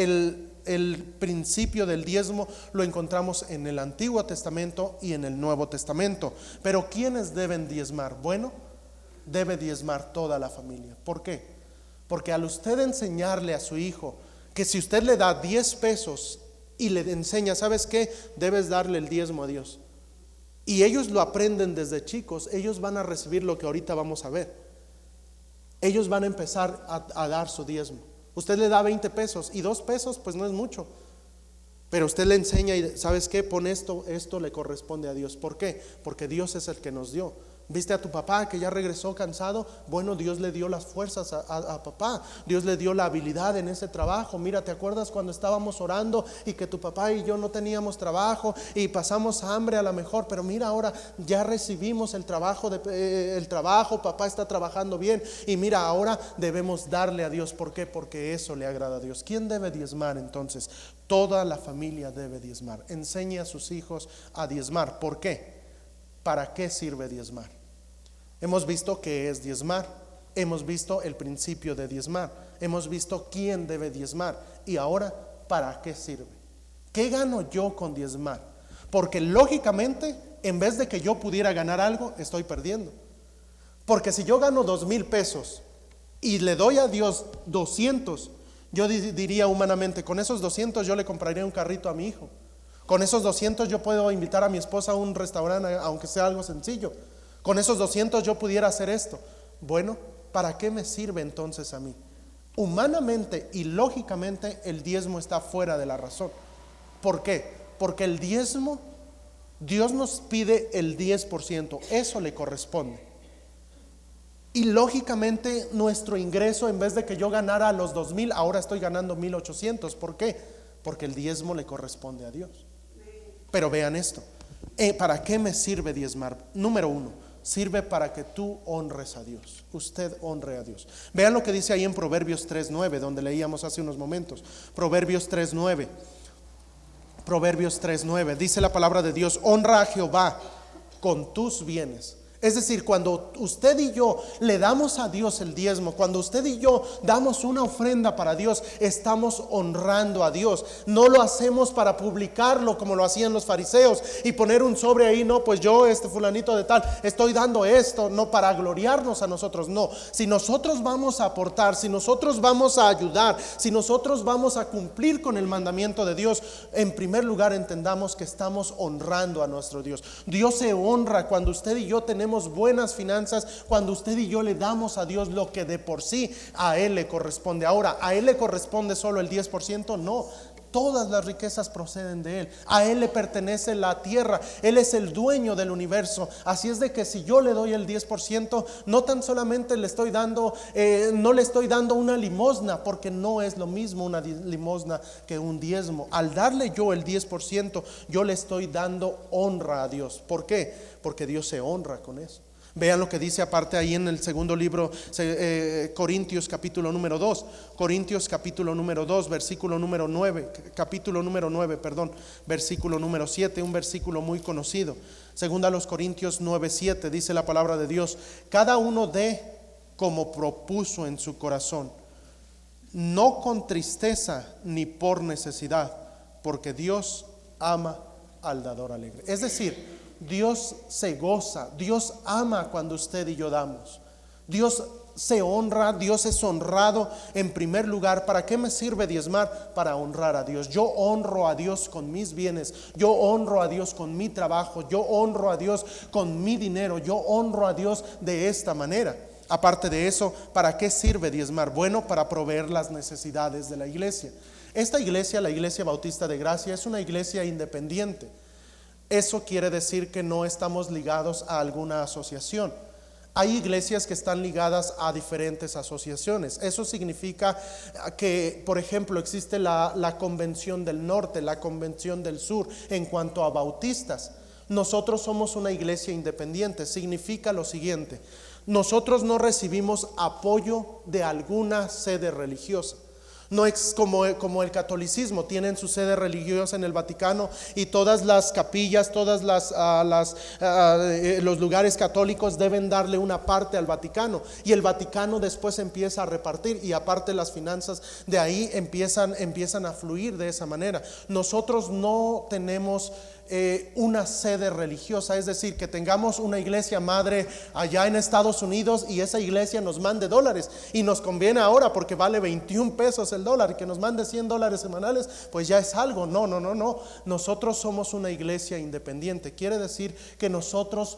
el principio del diezmo lo encontramos en el Antiguo Testamento y en el Nuevo Testamento. Pero ¿quiénes deben diezmar? Bueno, debe diezmar toda la familia. ¿Por qué? Porque al usted enseñarle a su hijo que si usted le da 10 pesos y le enseña, ¿sabes qué? Debes darle el diezmo a Dios, y ellos lo aprenden desde chicos, ellos van a recibir lo que ahorita vamos a ver. Ellos van a empezar a dar su diezmo. Usted le da 20 pesos y 2 pesos pues no es mucho, pero usted le enseña y ¿sabes qué? Pon esto le corresponde a Dios. ¿Por qué? Porque Dios es el que nos dio. ¿Viste a tu papá que ya regresó cansado? Bueno, Dios le dio las fuerzas a papá. Dios le dio la habilidad en ese trabajo. Mira, ¿te acuerdas cuando estábamos orando y que tu papá y yo no teníamos trabajo y pasamos hambre a lo mejor? Pero mira, ahora ya recibimos el trabajo, papá está trabajando bien, y mira, ahora debemos darle a Dios. ¿Por qué? Porque eso le agrada a Dios. ¿Quién debe diezmar entonces? Toda la familia debe diezmar. Enseñe a sus hijos a diezmar. ¿Por qué? ¿Para qué sirve diezmar? Hemos visto qué es diezmar, hemos visto el principio de diezmar, hemos visto quién debe diezmar, y ahora ¿para qué sirve? ¿Qué gano yo con diezmar? Porque lógicamente, en vez de que yo pudiera ganar algo, estoy perdiendo. Porque si yo gano 2,000 pesos y le doy a Dios 200, yo diría humanamente, con esos 200 yo le compraría un carrito a mi hijo. Con esos 200 yo puedo invitar a mi esposa a un restaurante, aunque sea algo sencillo. Con esos 200 yo pudiera hacer esto. Bueno, ¿para qué me sirve entonces a mí? Humanamente y lógicamente el diezmo está fuera de la razón. ¿Por qué? Porque el diezmo, Dios nos pide el 10%, eso le corresponde. Y lógicamente nuestro ingreso, en vez de que yo ganara los 2,000, ahora estoy ganando 1,800. ¿Por qué? Porque el diezmo le corresponde a Dios. Pero vean esto, ¿para qué me sirve diezmar? Número 1, sirve para que tú honres a Dios, usted honre a Dios. Vean lo que dice ahí en Proverbios 3:9, donde leíamos hace unos momentos. Proverbios 3:9 dice la palabra de Dios: honra a Jehová con tus bienes. Es decir, cuando usted y yo le damos a Dios el diezmo, cuando usted y yo damos una ofrenda para Dios, estamos honrando a Dios. No lo hacemos para publicarlo como lo hacían los fariseos y poner un sobre ahí, no, pues yo, fulanito de tal, estoy dando esto, no para gloriarnos a nosotros, no. Si nosotros vamos a aportar, si nosotros vamos a ayudar, si nosotros vamos a cumplir con el mandamiento de Dios, en primer lugar entendamos que estamos honrando a nuestro Dios. Dios se honra cuando usted y yo tenemos buenas finanzas, cuando usted y yo le damos a Dios lo que de por sí a Él le corresponde. Ahora, ¿a Él le corresponde solo el 10%? No, todas las riquezas proceden de Él. A Él le pertenece la tierra, Él es el dueño del universo. Así es de que si yo le doy el 10%, no tan solamente le estoy dando, no le estoy dando una limosna, porque no es lo mismo una limosna que un diezmo. Al darle yo el 10%, yo le estoy dando honra a Dios. ¿Por qué? Porque Dios se honra con eso. Vean lo que dice aparte ahí en el segundo libro, Corintios capítulo número 2. Corintios capítulo número 2, versículo número 9, capítulo número 9, perdón, versículo número 7, un versículo muy conocido. Segunda a los Corintios 9:7 dice la palabra de Dios: cada uno dé como propuso en su corazón, no con tristeza ni por necesidad, porque Dios ama al dador alegre. Es decir, Dios se goza, Dios ama cuando usted y yo damos. Dios se honra, Dios es honrado en primer lugar. ¿Para qué me sirve diezmar? Para honrar a Dios. Yo honro a Dios con mis bienes, yo honro a Dios con mi trabajo, yo honro a Dios con mi dinero, yo honro a Dios de esta manera. Aparte de eso, ¿para qué sirve diezmar? Bueno, para proveer las necesidades de la iglesia. Esta iglesia, la Iglesia Bautista de Gracia, es una iglesia independiente. Eso quiere decir que no estamos ligados a alguna asociación. Hay iglesias que están ligadas a diferentes asociaciones. Eso significa que, por ejemplo, existe la Convención del Norte, la Convención del Sur en cuanto a bautistas. Nosotros somos una iglesia independiente. Significa lo siguiente: nosotros no recibimos apoyo de alguna sede religiosa. No es como el catolicismo, tienen su sede religiosa en el Vaticano y todas las capillas, todas los lugares católicos deben darle una parte al Vaticano, y el Vaticano después empieza a repartir, y aparte las finanzas de ahí empiezan a fluir de esa manera. Nosotros no tenemos una sede religiosa, es decir, que tengamos una iglesia madre allá en Estados Unidos y esa iglesia nos mande dólares, y nos conviene ahora porque vale 21 pesos el dólar, y que nos mande $100 semanales, pues ya es algo. No. Nosotros somos una iglesia independiente. Quiere decir que nosotros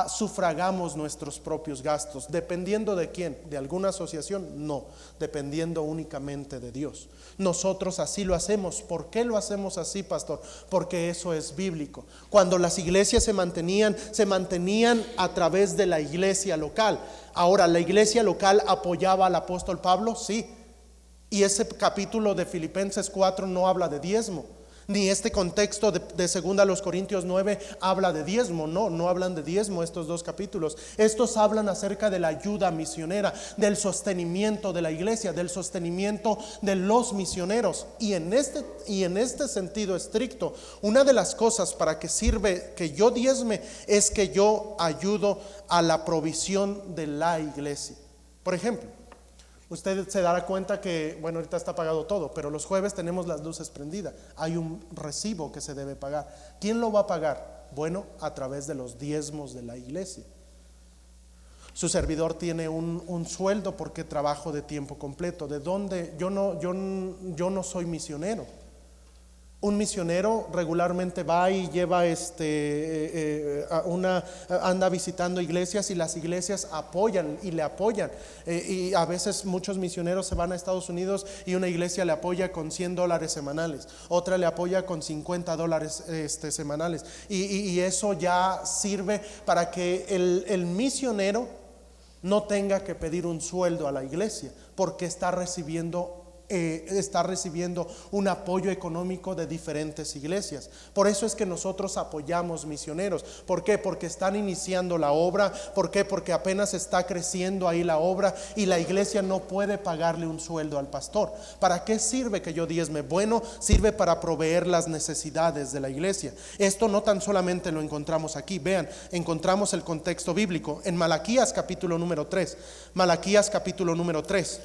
sufragamos nuestros propios gastos. ¿Dependiendo de quién? ¿De alguna asociación? No, dependiendo únicamente de Dios. Nosotros así lo hacemos. ¿Por qué lo hacemos así, pastor? Porque eso es bíblico. Cuando las iglesias se mantenían a través de la iglesia local. Ahora, ¿la iglesia local apoyaba al apóstol Pablo? Sí. Y ese capítulo de Filipenses 4 no habla de diezmo, ni este contexto de segunda a los Corintios 9 habla de diezmo. No hablan de diezmo estos dos capítulos. Estos hablan acerca de la ayuda misionera, del sostenimiento de la iglesia, del sostenimiento de los misioneros. Y en este sentido estricto, una de las cosas para que sirve que yo diezme es que yo ayudo a la provisión de la iglesia. Por ejemplo, usted se dará cuenta que, bueno, ahorita está pagado todo, pero los jueves tenemos las luces prendidas. Hay un recibo que se debe pagar. ¿Quién lo va a pagar? Bueno, a través de los diezmos de la iglesia. Su servidor tiene un sueldo porque trabajo de tiempo completo. ¿De dónde? Yo no soy misionero. Un misionero regularmente va y lleva anda visitando iglesias, y las iglesias apoyan y le apoyan, y a veces muchos misioneros se van a Estados Unidos y una iglesia le apoya con $100 semanales, otra le apoya con $50 semanales, y eso ya sirve para que el misionero no tenga que pedir un sueldo a la iglesia, porque está recibiendo un apoyo económico de diferentes iglesias. Por eso es que nosotros apoyamos misioneros. ¿Por qué? Porque están iniciando la obra. ¿Por qué? Porque apenas está creciendo ahí la obra y la iglesia no puede pagarle un sueldo al pastor. ¿Para qué sirve que yo diezme? Bueno, sirve para proveer las necesidades de la iglesia. Esto no tan solamente lo encontramos aquí. Vean, encontramos el contexto bíblico en Malaquías capítulo número 3. Malaquías capítulo número 3.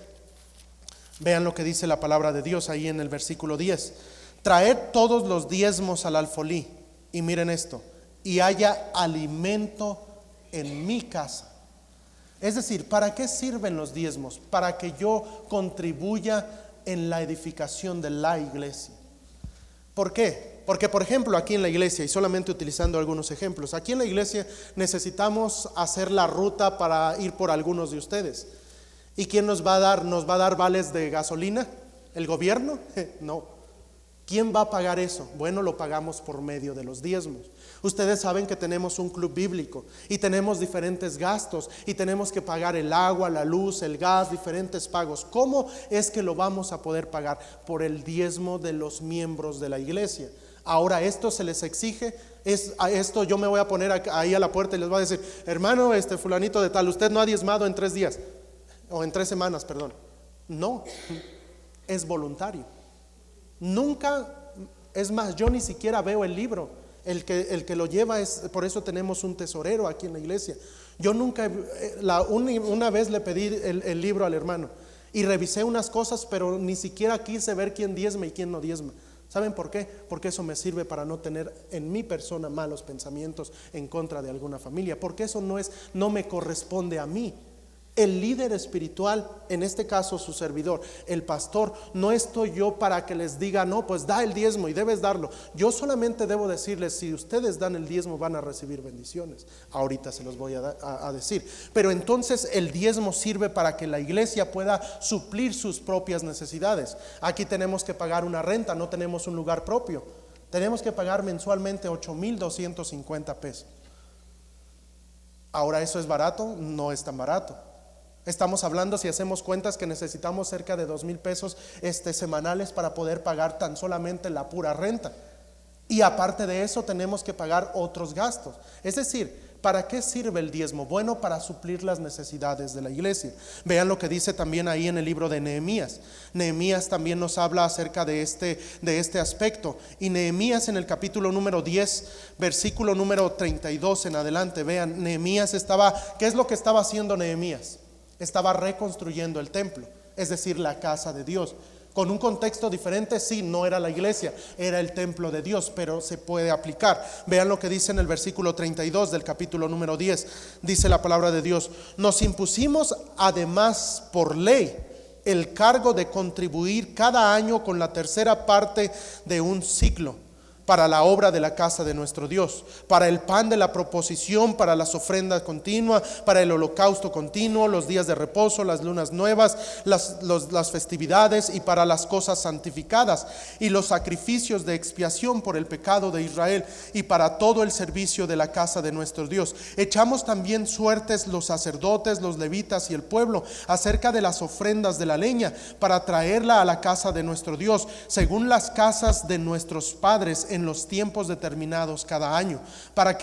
Vean lo que dice la palabra de Dios ahí en el versículo 10. Traed todos los diezmos al alfolí, y miren esto, y haya alimento en mi casa. Es decir, ¿para qué sirven los diezmos? Para que yo contribuya en la edificación de la iglesia. ¿Por qué? Porque, por ejemplo, aquí en la iglesia, y solamente utilizando algunos ejemplos, aquí en la iglesia necesitamos hacer la ruta para ir por algunos de ustedes. ¿Y quién nos va a dar? ¿Nos va a dar vales de gasolina? ¿El gobierno? No. ¿Quién va a pagar eso? Bueno, lo pagamos por medio de los diezmos. Ustedes saben que tenemos un club bíblico y tenemos diferentes gastos y tenemos que pagar el agua, la luz, el gas, diferentes pagos. ¿Cómo es que lo vamos a poder pagar? Por el diezmo de los miembros de la iglesia. Ahora esto se les exige, a esto yo me voy a poner ahí a la puerta y les voy a decir: hermano, fulanito de tal, usted no ha diezmado en 3 días, o en 3 semanas, perdón. No, es voluntario. Nunca, es más, yo ni siquiera veo el libro. El que lo lleva por eso tenemos un tesorero aquí en la iglesia. Yo nunca, una vez le pedí el libro al hermano y revisé unas cosas, pero ni siquiera quise ver quién diezma y quién no diezma. ¿Saben por qué? Porque eso me sirve para no tener en mi persona malos pensamientos en contra de alguna familia, porque eso no me corresponde a mí. El líder espiritual, en este caso su servidor, el pastor, no estoy yo para que les diga: no, pues da el diezmo y debes darlo. Yo solamente debo decirles: si ustedes dan el diezmo van a recibir bendiciones. Ahorita se los voy a decir. Pero entonces el diezmo sirve para que la iglesia pueda suplir sus propias necesidades. Aquí tenemos que pagar una renta, no tenemos un lugar propio. Tenemos que pagar mensualmente 8,250 pesos. Ahora, ¿eso es barato? No es tan barato. Estamos hablando, si hacemos cuentas, que necesitamos cerca de 2,000 pesos semanales para poder pagar tan solamente la pura renta. Y aparte de eso tenemos que pagar otros gastos. Es decir, ¿para qué sirve el diezmo? Bueno, para suplir las necesidades de la iglesia. Vean lo que dice también ahí en el libro de Nehemías. Nehemías también nos habla acerca de este aspecto. Y Nehemías, en el capítulo número 10, versículo número 32 en adelante, vean, Nehemías ¿qué es lo que estaba haciendo Nehemías? Estaba reconstruyendo el templo, es decir, la casa de Dios. Con un contexto diferente, sí, no era la iglesia, era el templo de Dios, pero se puede aplicar. Vean lo que dice en el versículo 32 del capítulo número 10. Dice la palabra de Dios: nos impusimos además por ley el cargo de contribuir cada año con la 3ª parte de un siclo para la obra de la casa de nuestro Dios, para el pan de la proposición, para las ofrendas continuas, para el holocausto continuo, los días de reposo, las lunas nuevas, las festividades, y para las cosas santificadas y los sacrificios de expiación por el pecado de Israel, y para todo el servicio de la casa de nuestro Dios. Echamos también suertes los sacerdotes, los levitas y el pueblo acerca de las ofrendas de la leña, para traerla a la casa de nuestro Dios, según las casas de nuestros padres, en los tiempos determinados cada año, para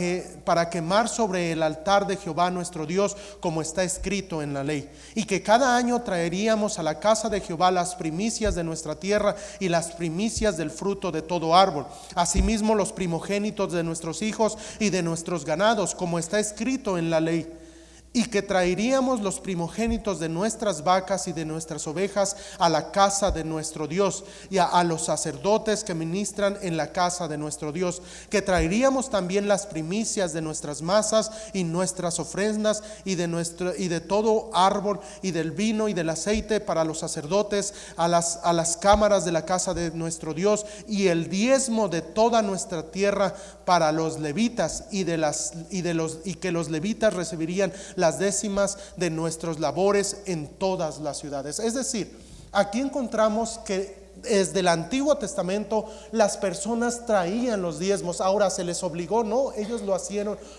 quemar sobre el altar de Jehová nuestro Dios, como está escrito en la ley. Y que cada año traeríamos a la casa de Jehová las primicias de nuestra tierra y las primicias del fruto de todo árbol, asimismo los primogénitos de nuestros hijos y de nuestros ganados, como está escrito en la ley. Y que traeríamos los primogénitos de nuestras vacas y de nuestras ovejas a la casa de nuestro Dios, y a los sacerdotes que ministran en la casa de nuestro Dios. Que traeríamos también las primicias de nuestras masas y nuestras ofrendas, y de todo árbol, y del vino y del aceite para los sacerdotes, a las cámaras de la casa de nuestro Dios, y el diezmo de toda nuestra tierra para los levitas, y que los levitas recibirían las décimas de nuestros labores en todas las ciudades. Es decir, aquí encontramos que desde el Antiguo Testamento las personas traían los diezmos. Ahora, ¿se les obligó? No, ellos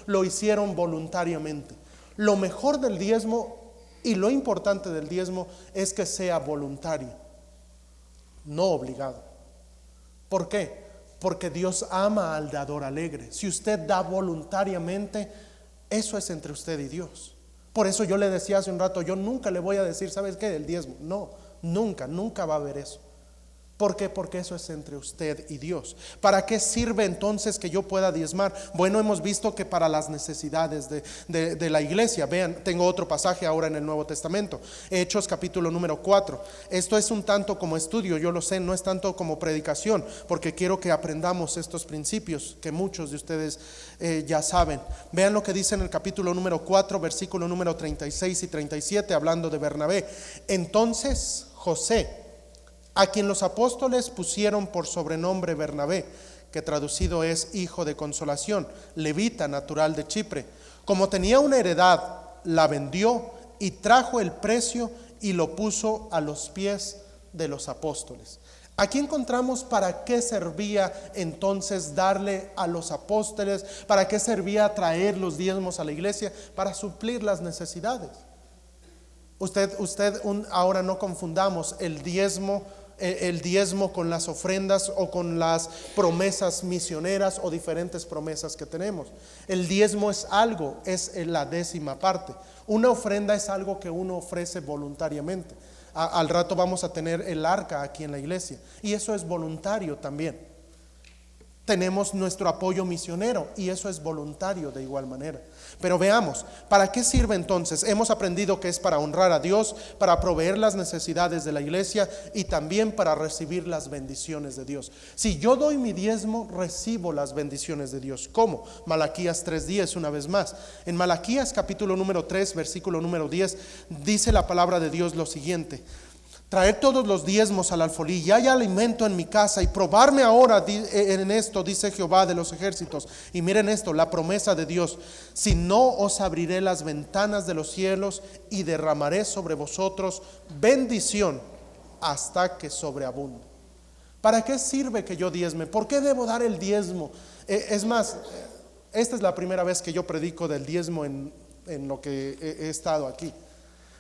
lo hicieron voluntariamente. Lo mejor del diezmo y lo importante del diezmo es que sea voluntario, no obligado. ¿Por qué? Porque Dios ama al dador alegre. Si usted da voluntariamente, eso es entre usted y Dios. Por eso yo le decía hace un rato, yo nunca le voy a decir: ¿sabes qué? El diezmo. No, nunca va a haber eso. ¿Por qué? Porque eso es entre usted y Dios. ¿Para qué sirve entonces que yo pueda diezmar? Bueno, hemos visto que para las necesidades de la iglesia. Vean, tengo otro pasaje ahora en el Nuevo Testamento, Hechos capítulo número 4. Esto es un tanto como estudio, yo lo sé, no es tanto como predicación, porque quiero que aprendamos estos principios que muchos de ustedes ya saben. Vean lo que dice en el capítulo número 4, versículo número 36 y 37, hablando de Bernabé. Entonces José, a quien los apóstoles pusieron por sobrenombre Bernabé, que traducido es hijo de consolación, levita natural de Chipre, como tenía una heredad, la vendió y trajo el precio y lo puso a los pies de los apóstoles. Aquí encontramos para qué servía entonces darle a los apóstoles, para qué servía traer los diezmos a la iglesia, para suplir las necesidades. Ahora no confundamos el diezmo el diezmo con las ofrendas o con las promesas misioneras o diferentes promesas que tenemos. El diezmo es algo, es la 10ª parte. Una ofrenda es algo que uno ofrece voluntariamente. Al rato vamos a tener el arca aquí en la iglesia y eso es voluntario también. Tenemos nuestro apoyo misionero y eso es voluntario de igual manera. Pero veamos, ¿para qué sirve entonces? Hemos aprendido que es para honrar a Dios, para proveer las necesidades de la iglesia y también para recibir las bendiciones de Dios. Si yo doy mi diezmo, recibo las bendiciones de Dios. ¿Cómo? Malaquías 3:10 una vez más. En Malaquías capítulo número 3, versículo número 10, dice la palabra de Dios lo siguiente: traer todos los diezmos al alfolí y hay alimento en mi casa, y probarme ahora en esto, dice Jehová de los ejércitos. Y miren esto, la promesa de Dios: si no, os abriré las ventanas de los cielos y derramaré sobre vosotros bendición hasta que sobreabunde. ¿Para qué sirve que yo diezme? ¿Por qué debo dar el diezmo? Es más, esta es la primera vez que yo predico del diezmo en lo que he estado aquí.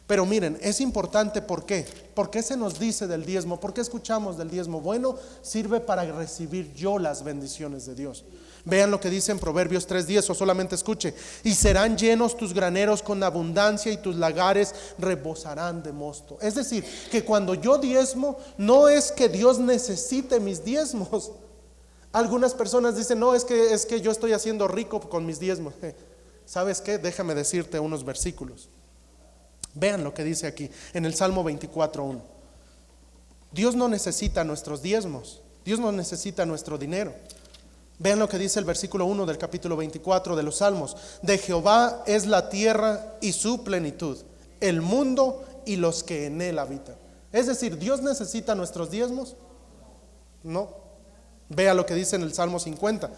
Pero miren, es importante. ¿Por qué? ¿Por qué se nos dice del diezmo? ¿Por qué escuchamos del diezmo? Bueno, sirve para recibir yo las bendiciones de Dios. Vean lo que dice en Proverbios 3:10, o solamente escuche: y serán llenos tus graneros con abundancia y tus lagares rebosarán de mosto. Es decir, que cuando yo diezmo, no es que Dios necesite mis diezmos. Algunas personas dicen: no, es que yo estoy haciendo rico con mis diezmos. ¿Sabes qué? Déjame decirte unos versículos. Vean lo que dice aquí en el Salmo 24:1. Dios no necesita nuestros diezmos, Dios no necesita nuestro dinero. Vean lo que dice el versículo 1 del capítulo 24 de los Salmos: de Jehová es la tierra y su plenitud, el mundo y los que en él habitan. Es decir, ¿Dios necesita nuestros diezmos? No. Vea lo que dice en el Salmo 50.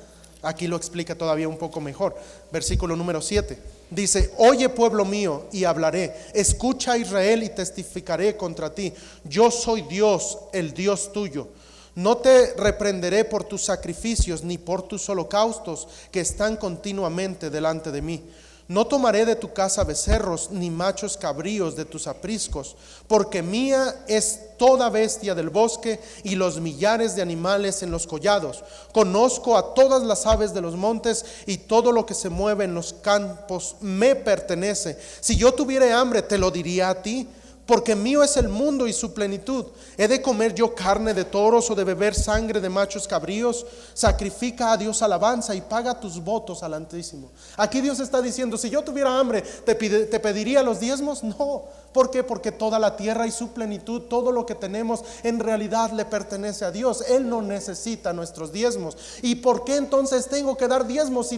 Aquí lo explica todavía un poco mejor. Versículo número 7. Dice: oye, pueblo mío, y hablaré, escucha, Israel, y testificaré contra ti. Yo soy Dios, el Dios tuyo. No te reprenderé por tus sacrificios, ni por tus holocaustos que están continuamente delante de mí. No tomaré de tu casa becerros, ni machos cabríos de tus apriscos, porque mía es toda bestia del bosque y los millares de animales en los collados. Conozco a todas las aves de los montes, y todo lo que se mueve en los campos me pertenece. Si yo tuviera hambre, te lo diría a ti, porque mío es el mundo y su plenitud. ¿He de comer yo carne de toros o de beber sangre de machos cabríos? Sacrifica a Dios alabanza y paga tus votos al Altísimo. Aquí Dios está diciendo: si yo tuviera hambre, ¿te pediría los diezmos? No. ¿Por qué? Porque toda la tierra y su plenitud, todo lo que tenemos, en realidad le pertenece a Dios. Él no necesita nuestros diezmos. ¿Y por qué entonces tengo que dar diezmos?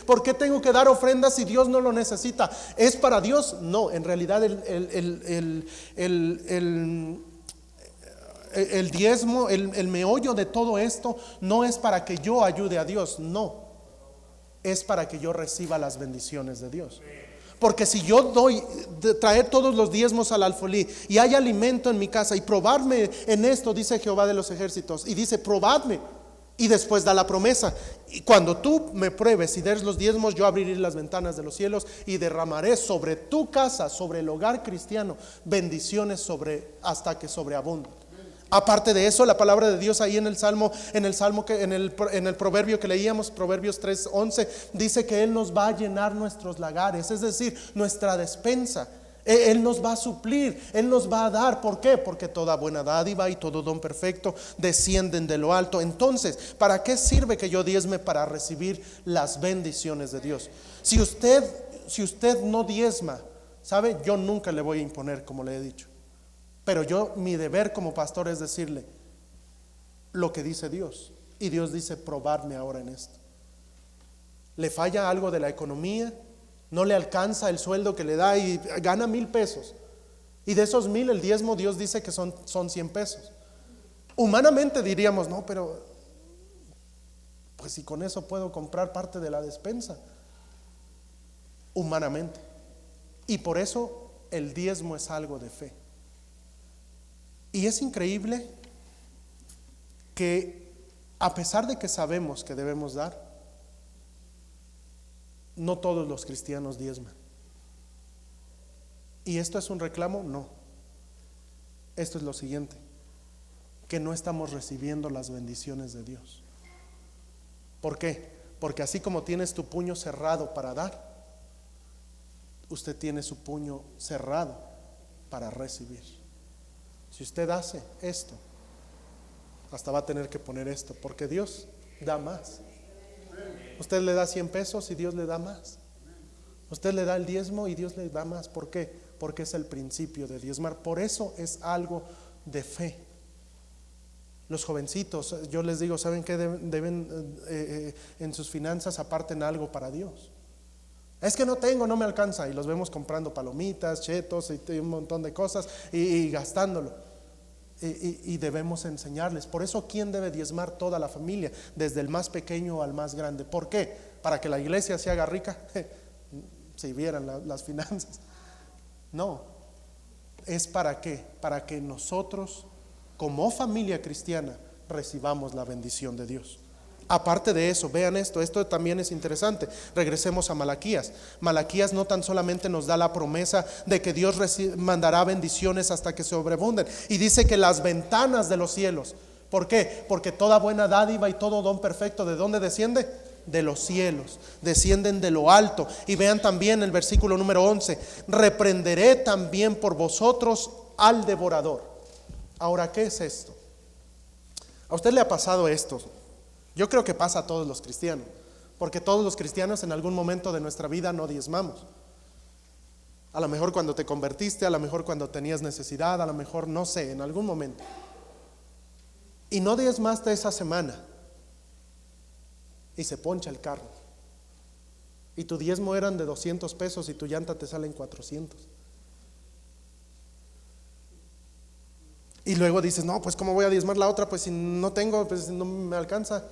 ¿Por qué tengo que dar ofrendas si Dios no lo necesita? ¿Es para Dios? No, en realidad el diezmo, el meollo de todo esto, no es para que yo ayude a Dios, no, es para que yo reciba las bendiciones de Dios. Porque si yo doy, traer todos los diezmos al alfolí, y hay alimento en mi casa, y probarme en esto, dice Jehová de los ejércitos, y dice: probadme. Y después da la promesa: y cuando tú me pruebes y des los diezmos, yo abriré las ventanas de los cielos y derramaré sobre tu casa, sobre el hogar cristiano, bendiciones hasta que sobreabunde. Aparte de eso, la palabra de Dios ahí en el proverbio que leíamos, Proverbios 3:11, dice que Él nos va a llenar nuestros lagares, es decir, nuestra despensa. Él nos va a suplir, Él nos va a dar. ¿Por qué? Porque toda buena dádiva y todo don perfecto descienden de lo alto. Entonces, ¿para qué sirve que yo diezme? Para recibir las bendiciones de Dios. Si usted no diezma, ¿sabe? Yo nunca le voy a imponer, como le he dicho. Pero mi deber como pastor es decirle lo que dice Dios. Y Dios dice: probarme ahora en esto. ¿Le falla algo de la economía? ¿No le alcanza el sueldo que le da y gana 1,000 pesos? Y de esos 1,000, el diezmo, Dios dice que son 100 pesos. Humanamente diríamos: no, pero pues si con eso puedo comprar parte de la despensa. Humanamente. Y por eso el diezmo es algo de fe. Y es increíble que, a pesar de que sabemos que debemos dar, no todos los cristianos diezman. ¿Y esto es un reclamo? No. Esto es lo siguiente: que no estamos recibiendo las bendiciones de Dios. ¿Por qué? Porque así como tienes tu puño cerrado para dar, usted tiene su puño cerrado para recibir. Si usted hace esto, hasta va a tener que poner esto, porque Dios da más. Usted le da 100 pesos y Dios le da más. Usted le da el diezmo y Dios le da más. ¿Por qué? Porque es el principio de diezmar. Por eso es algo de fe. Los jovencitos, yo les digo, ¿saben qué? Deben en sus finanzas aparten algo para Dios. Es que no tengo, no me alcanza. Y los vemos comprando palomitas, chetos y un montón de cosas y gastándolo. Y debemos enseñarles. Por eso, ¿quién debe diezmar? Toda la familia, desde el más pequeño al más grande. ¿Por qué? ¿Para que la iglesia se haga rica? Si vieran las finanzas. No. ¿Es para qué? Para que nosotros, como familia cristiana, recibamos la bendición de Dios. Aparte de eso, vean esto también es interesante. Regresemos a Malaquías. Malaquías no tan solamente nos da la promesa de que Dios mandará bendiciones hasta que sobreabunden, y dice que las ventanas de los cielos. ¿Por qué? Porque toda buena dádiva y todo don perfecto, ¿de dónde desciende? De los cielos, descienden de lo alto. Y vean también el versículo número 11: reprenderé también por vosotros al devorador. Ahora, ¿qué es esto? ¿A usted le ha pasado esto? Yo creo que pasa a todos los cristianos, porque todos los cristianos en algún momento de nuestra vida no diezmamos. A lo mejor cuando te convertiste, a lo mejor cuando tenías necesidad, a lo mejor no sé, en algún momento. Y no diezmaste esa semana y se poncha el carro. Y tu diezmo eran de 200 pesos y tu llanta te sale en 400. Y luego dices, no, pues ¿cómo voy a diezmar la otra? Pues si no tengo, pues no me alcanza.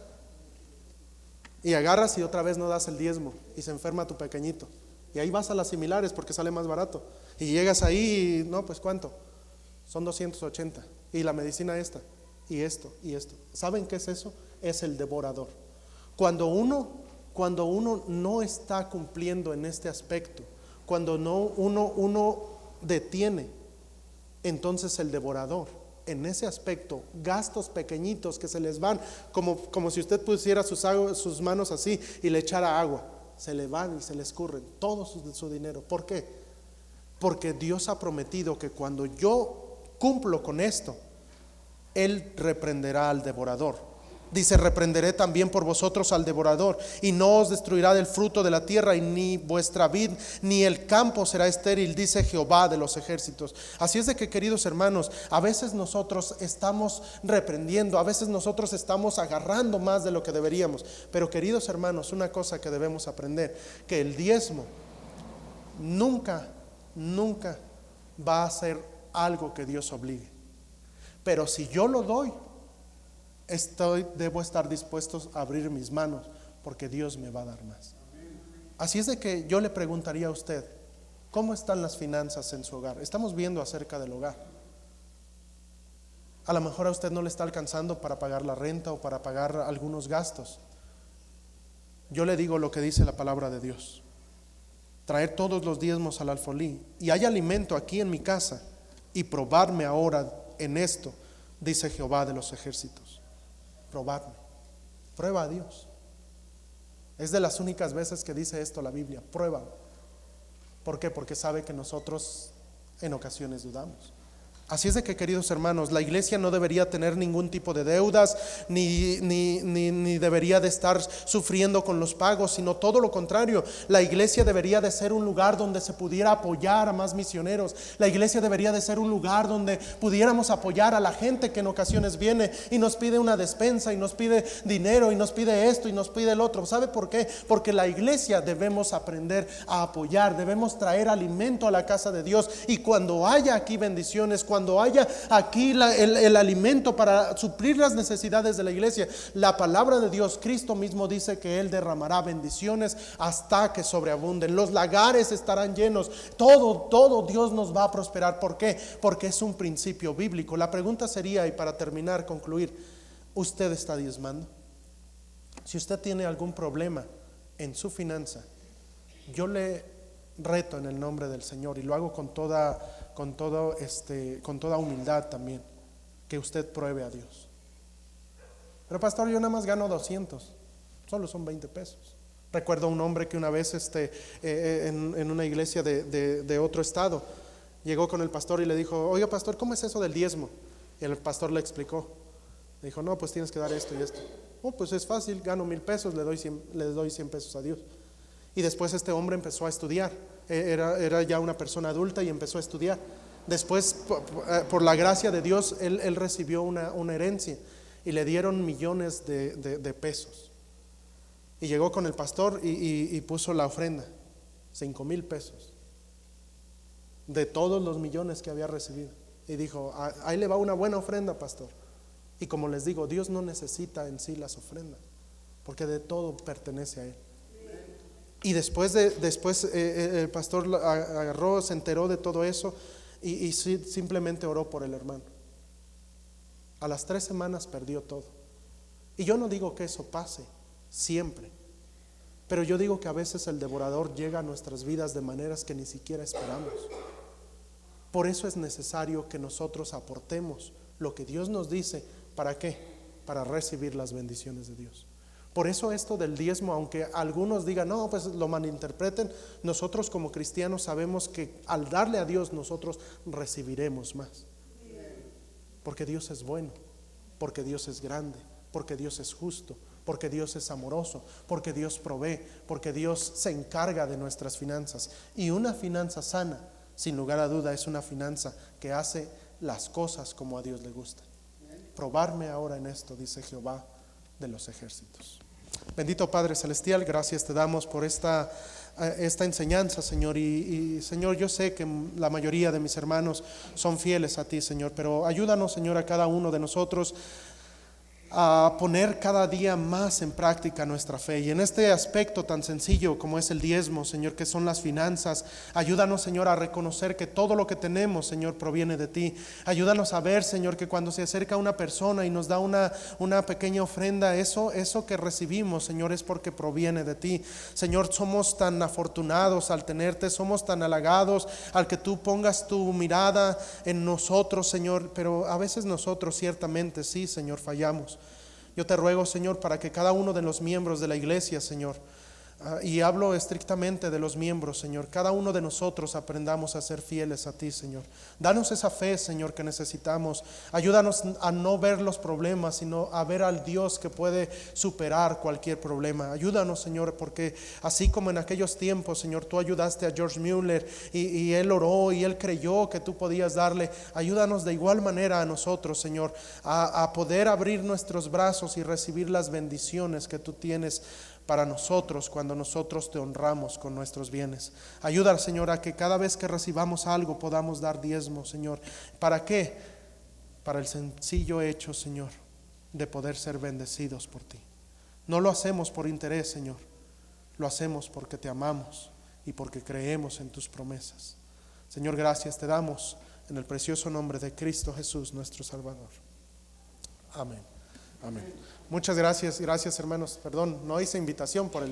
Y agarras y otra vez no das el diezmo y se enferma tu pequeñito. Y ahí vas a las similares porque sale más barato. Y llegas ahí y no, pues ¿cuánto? Son 280. Y la medicina esta, y esto, y esto. ¿Saben qué es eso? Es el devorador. Cuando uno no está cumpliendo en este aspecto, cuando uno detiene, entonces el devorador, en ese aspecto, gastos pequeñitos que se les van, como si usted pusiera sus manos así y le echara agua, se le van y se le escurren todo su dinero. ¿Por qué? Porque Dios ha prometido que cuando yo cumplo con esto, Él reprenderá al devorador. Dice: reprenderé también por vosotros al devorador, y no os destruirá del fruto de la tierra, y ni vuestra vid ni el campo será estéril, dice Jehová de los ejércitos. Así es de que, queridos hermanos, a veces nosotros estamos reprendiendo, a veces nosotros estamos agarrando más de lo que deberíamos. Pero, queridos hermanos, una cosa que debemos aprender: que el diezmo nunca va a ser algo que Dios obligue. Pero si yo lo doy, debo estar dispuestos a abrir mis manos, porque Dios me va a dar más. Así es de que yo le preguntaría a usted: ¿cómo están las finanzas en su hogar? Estamos viendo acerca del hogar. A lo mejor a usted no le está alcanzando para pagar la renta o para pagar algunos gastos. Yo le digo lo que dice la palabra de Dios: traer todos los diezmos al alfolí, y hay alimento aquí en mi casa, y probarme ahora en esto, dice Jehová de los ejércitos. Probadme. Prueba a Dios. Es de las únicas veces que dice esto la Biblia: prueba. ¿Por qué? Porque sabe que nosotros en ocasiones dudamos. Así es de que, queridos hermanos, la iglesia no debería tener ningún tipo de deudas, ni debería de estar sufriendo con los pagos, sino todo lo contrario. La iglesia debería de ser un lugar donde se pudiera apoyar a más misioneros. La iglesia debería de ser un lugar donde pudiéramos apoyar a la gente que en ocasiones viene y nos pide una despensa, y nos pide dinero, y nos pide esto, y nos pide el otro. ¿Sabe por qué? Porque la iglesia debemos aprender a apoyar, debemos traer alimento a la casa de Dios. Y cuando haya aquí bendiciones, cuando haya aquí el alimento para suplir las necesidades de la iglesia, la palabra de Dios, Cristo mismo dice que Él derramará bendiciones hasta que sobreabunden. Los lagares estarán llenos. Todo Dios nos va a prosperar. ¿Por qué? Porque es un principio bíblico. La pregunta sería, y para terminar, concluir: ¿usted está diezmando? Si usted tiene algún problema en su finanza, yo le reto en el nombre del Señor, y lo hago con toda humildad también, que usted pruebe a Dios. Pero pastor, yo nada más gano 200, solo son 20 pesos. Recuerdo un hombre que una vez en una iglesia de otro estado llegó con el pastor y le dijo: oiga pastor, ¿cómo es eso del diezmo? Y el pastor le explicó. Le dijo: no, pues tienes que dar esto y esto. Oh, pues es fácil, gano 1,000 pesos, le doy 100 pesos a Dios. Y después este hombre empezó a estudiar. Era ya una persona adulta y empezó a estudiar. Después, por la gracia de Dios, él recibió una herencia y le dieron millones de pesos. Y llegó con el pastor y puso la ofrenda, 5,000 pesos, de todos los millones que había recibido. Y dijo: ahí le va una buena ofrenda, pastor. Y como les digo, Dios no necesita en sí las ofrendas, porque de todo pertenece a Él. Y después el pastor agarró, se enteró de todo eso y simplemente oró por el hermano. A las 3 semanas perdió todo. Y yo no digo que eso pase siempre, pero yo digo que a veces el devorador llega a nuestras vidas de maneras que ni siquiera esperamos. Por eso es necesario que nosotros aportemos lo que Dios nos dice. ¿Para qué? Para recibir las bendiciones de Dios. Por eso esto del diezmo, aunque algunos digan no, pues lo malinterpreten, nosotros como cristianos sabemos que al darle a Dios nosotros recibiremos más. Porque Dios es bueno, porque Dios es grande, porque Dios es justo, porque Dios es amoroso, porque Dios provee, porque Dios se encarga de nuestras finanzas. Y una finanza sana, sin lugar a duda, es una finanza que hace las cosas como a Dios le gusta. Probarme ahora en esto, dice Jehová de los ejércitos. Bendito Padre Celestial, gracias te damos por esta enseñanza, Señor, y Señor, yo sé que la mayoría de mis hermanos son fieles a ti, Señor, pero ayúdanos, Señor, a cada uno de nosotros a poner cada día más en práctica nuestra fe. Y en este aspecto tan sencillo como es el diezmo, Señor, que son las finanzas, ayúdanos, Señor, a reconocer que todo lo que tenemos, Señor, proviene de ti. Ayúdanos a ver, Señor, que cuando se acerca una persona y nos da una pequeña ofrenda, eso que recibimos, Señor, es porque proviene de ti. Señor, somos tan afortunados al tenerte, somos tan halagados al que tú pongas tu mirada en nosotros, Señor, pero a veces nosotros ciertamente sí, Señor, fallamos. Yo te ruego, Señor, para que cada uno de los miembros de la iglesia, Señor, y hablo estrictamente de los miembros, Señor, cada uno de nosotros aprendamos a ser fieles a ti, Señor. Danos esa fe, Señor, que necesitamos. Ayúdanos a no ver los problemas, sino a ver al Dios que puede superar cualquier problema. Ayúdanos, Señor, porque así como en aquellos tiempos, Señor, tú ayudaste a George Mueller y él oró y él creyó que tú podías darle. Ayúdanos de igual manera a nosotros, Señor, a poder abrir nuestros brazos y recibir las bendiciones que tú tienes para nosotros cuando nosotros te honramos con nuestros bienes. Ayuda, Señor, a que cada vez que recibamos algo podamos dar diezmo, Señor. ¿Para qué? Para el sencillo hecho, Señor, de poder ser bendecidos por ti. No lo hacemos por interés, Señor. Lo hacemos porque te amamos y porque creemos en tus promesas. Señor, gracias te damos en el precioso nombre de Cristo Jesús, nuestro Salvador. Amén. Amén. Muchas gracias, hermanos. Perdón, no hice invitación por el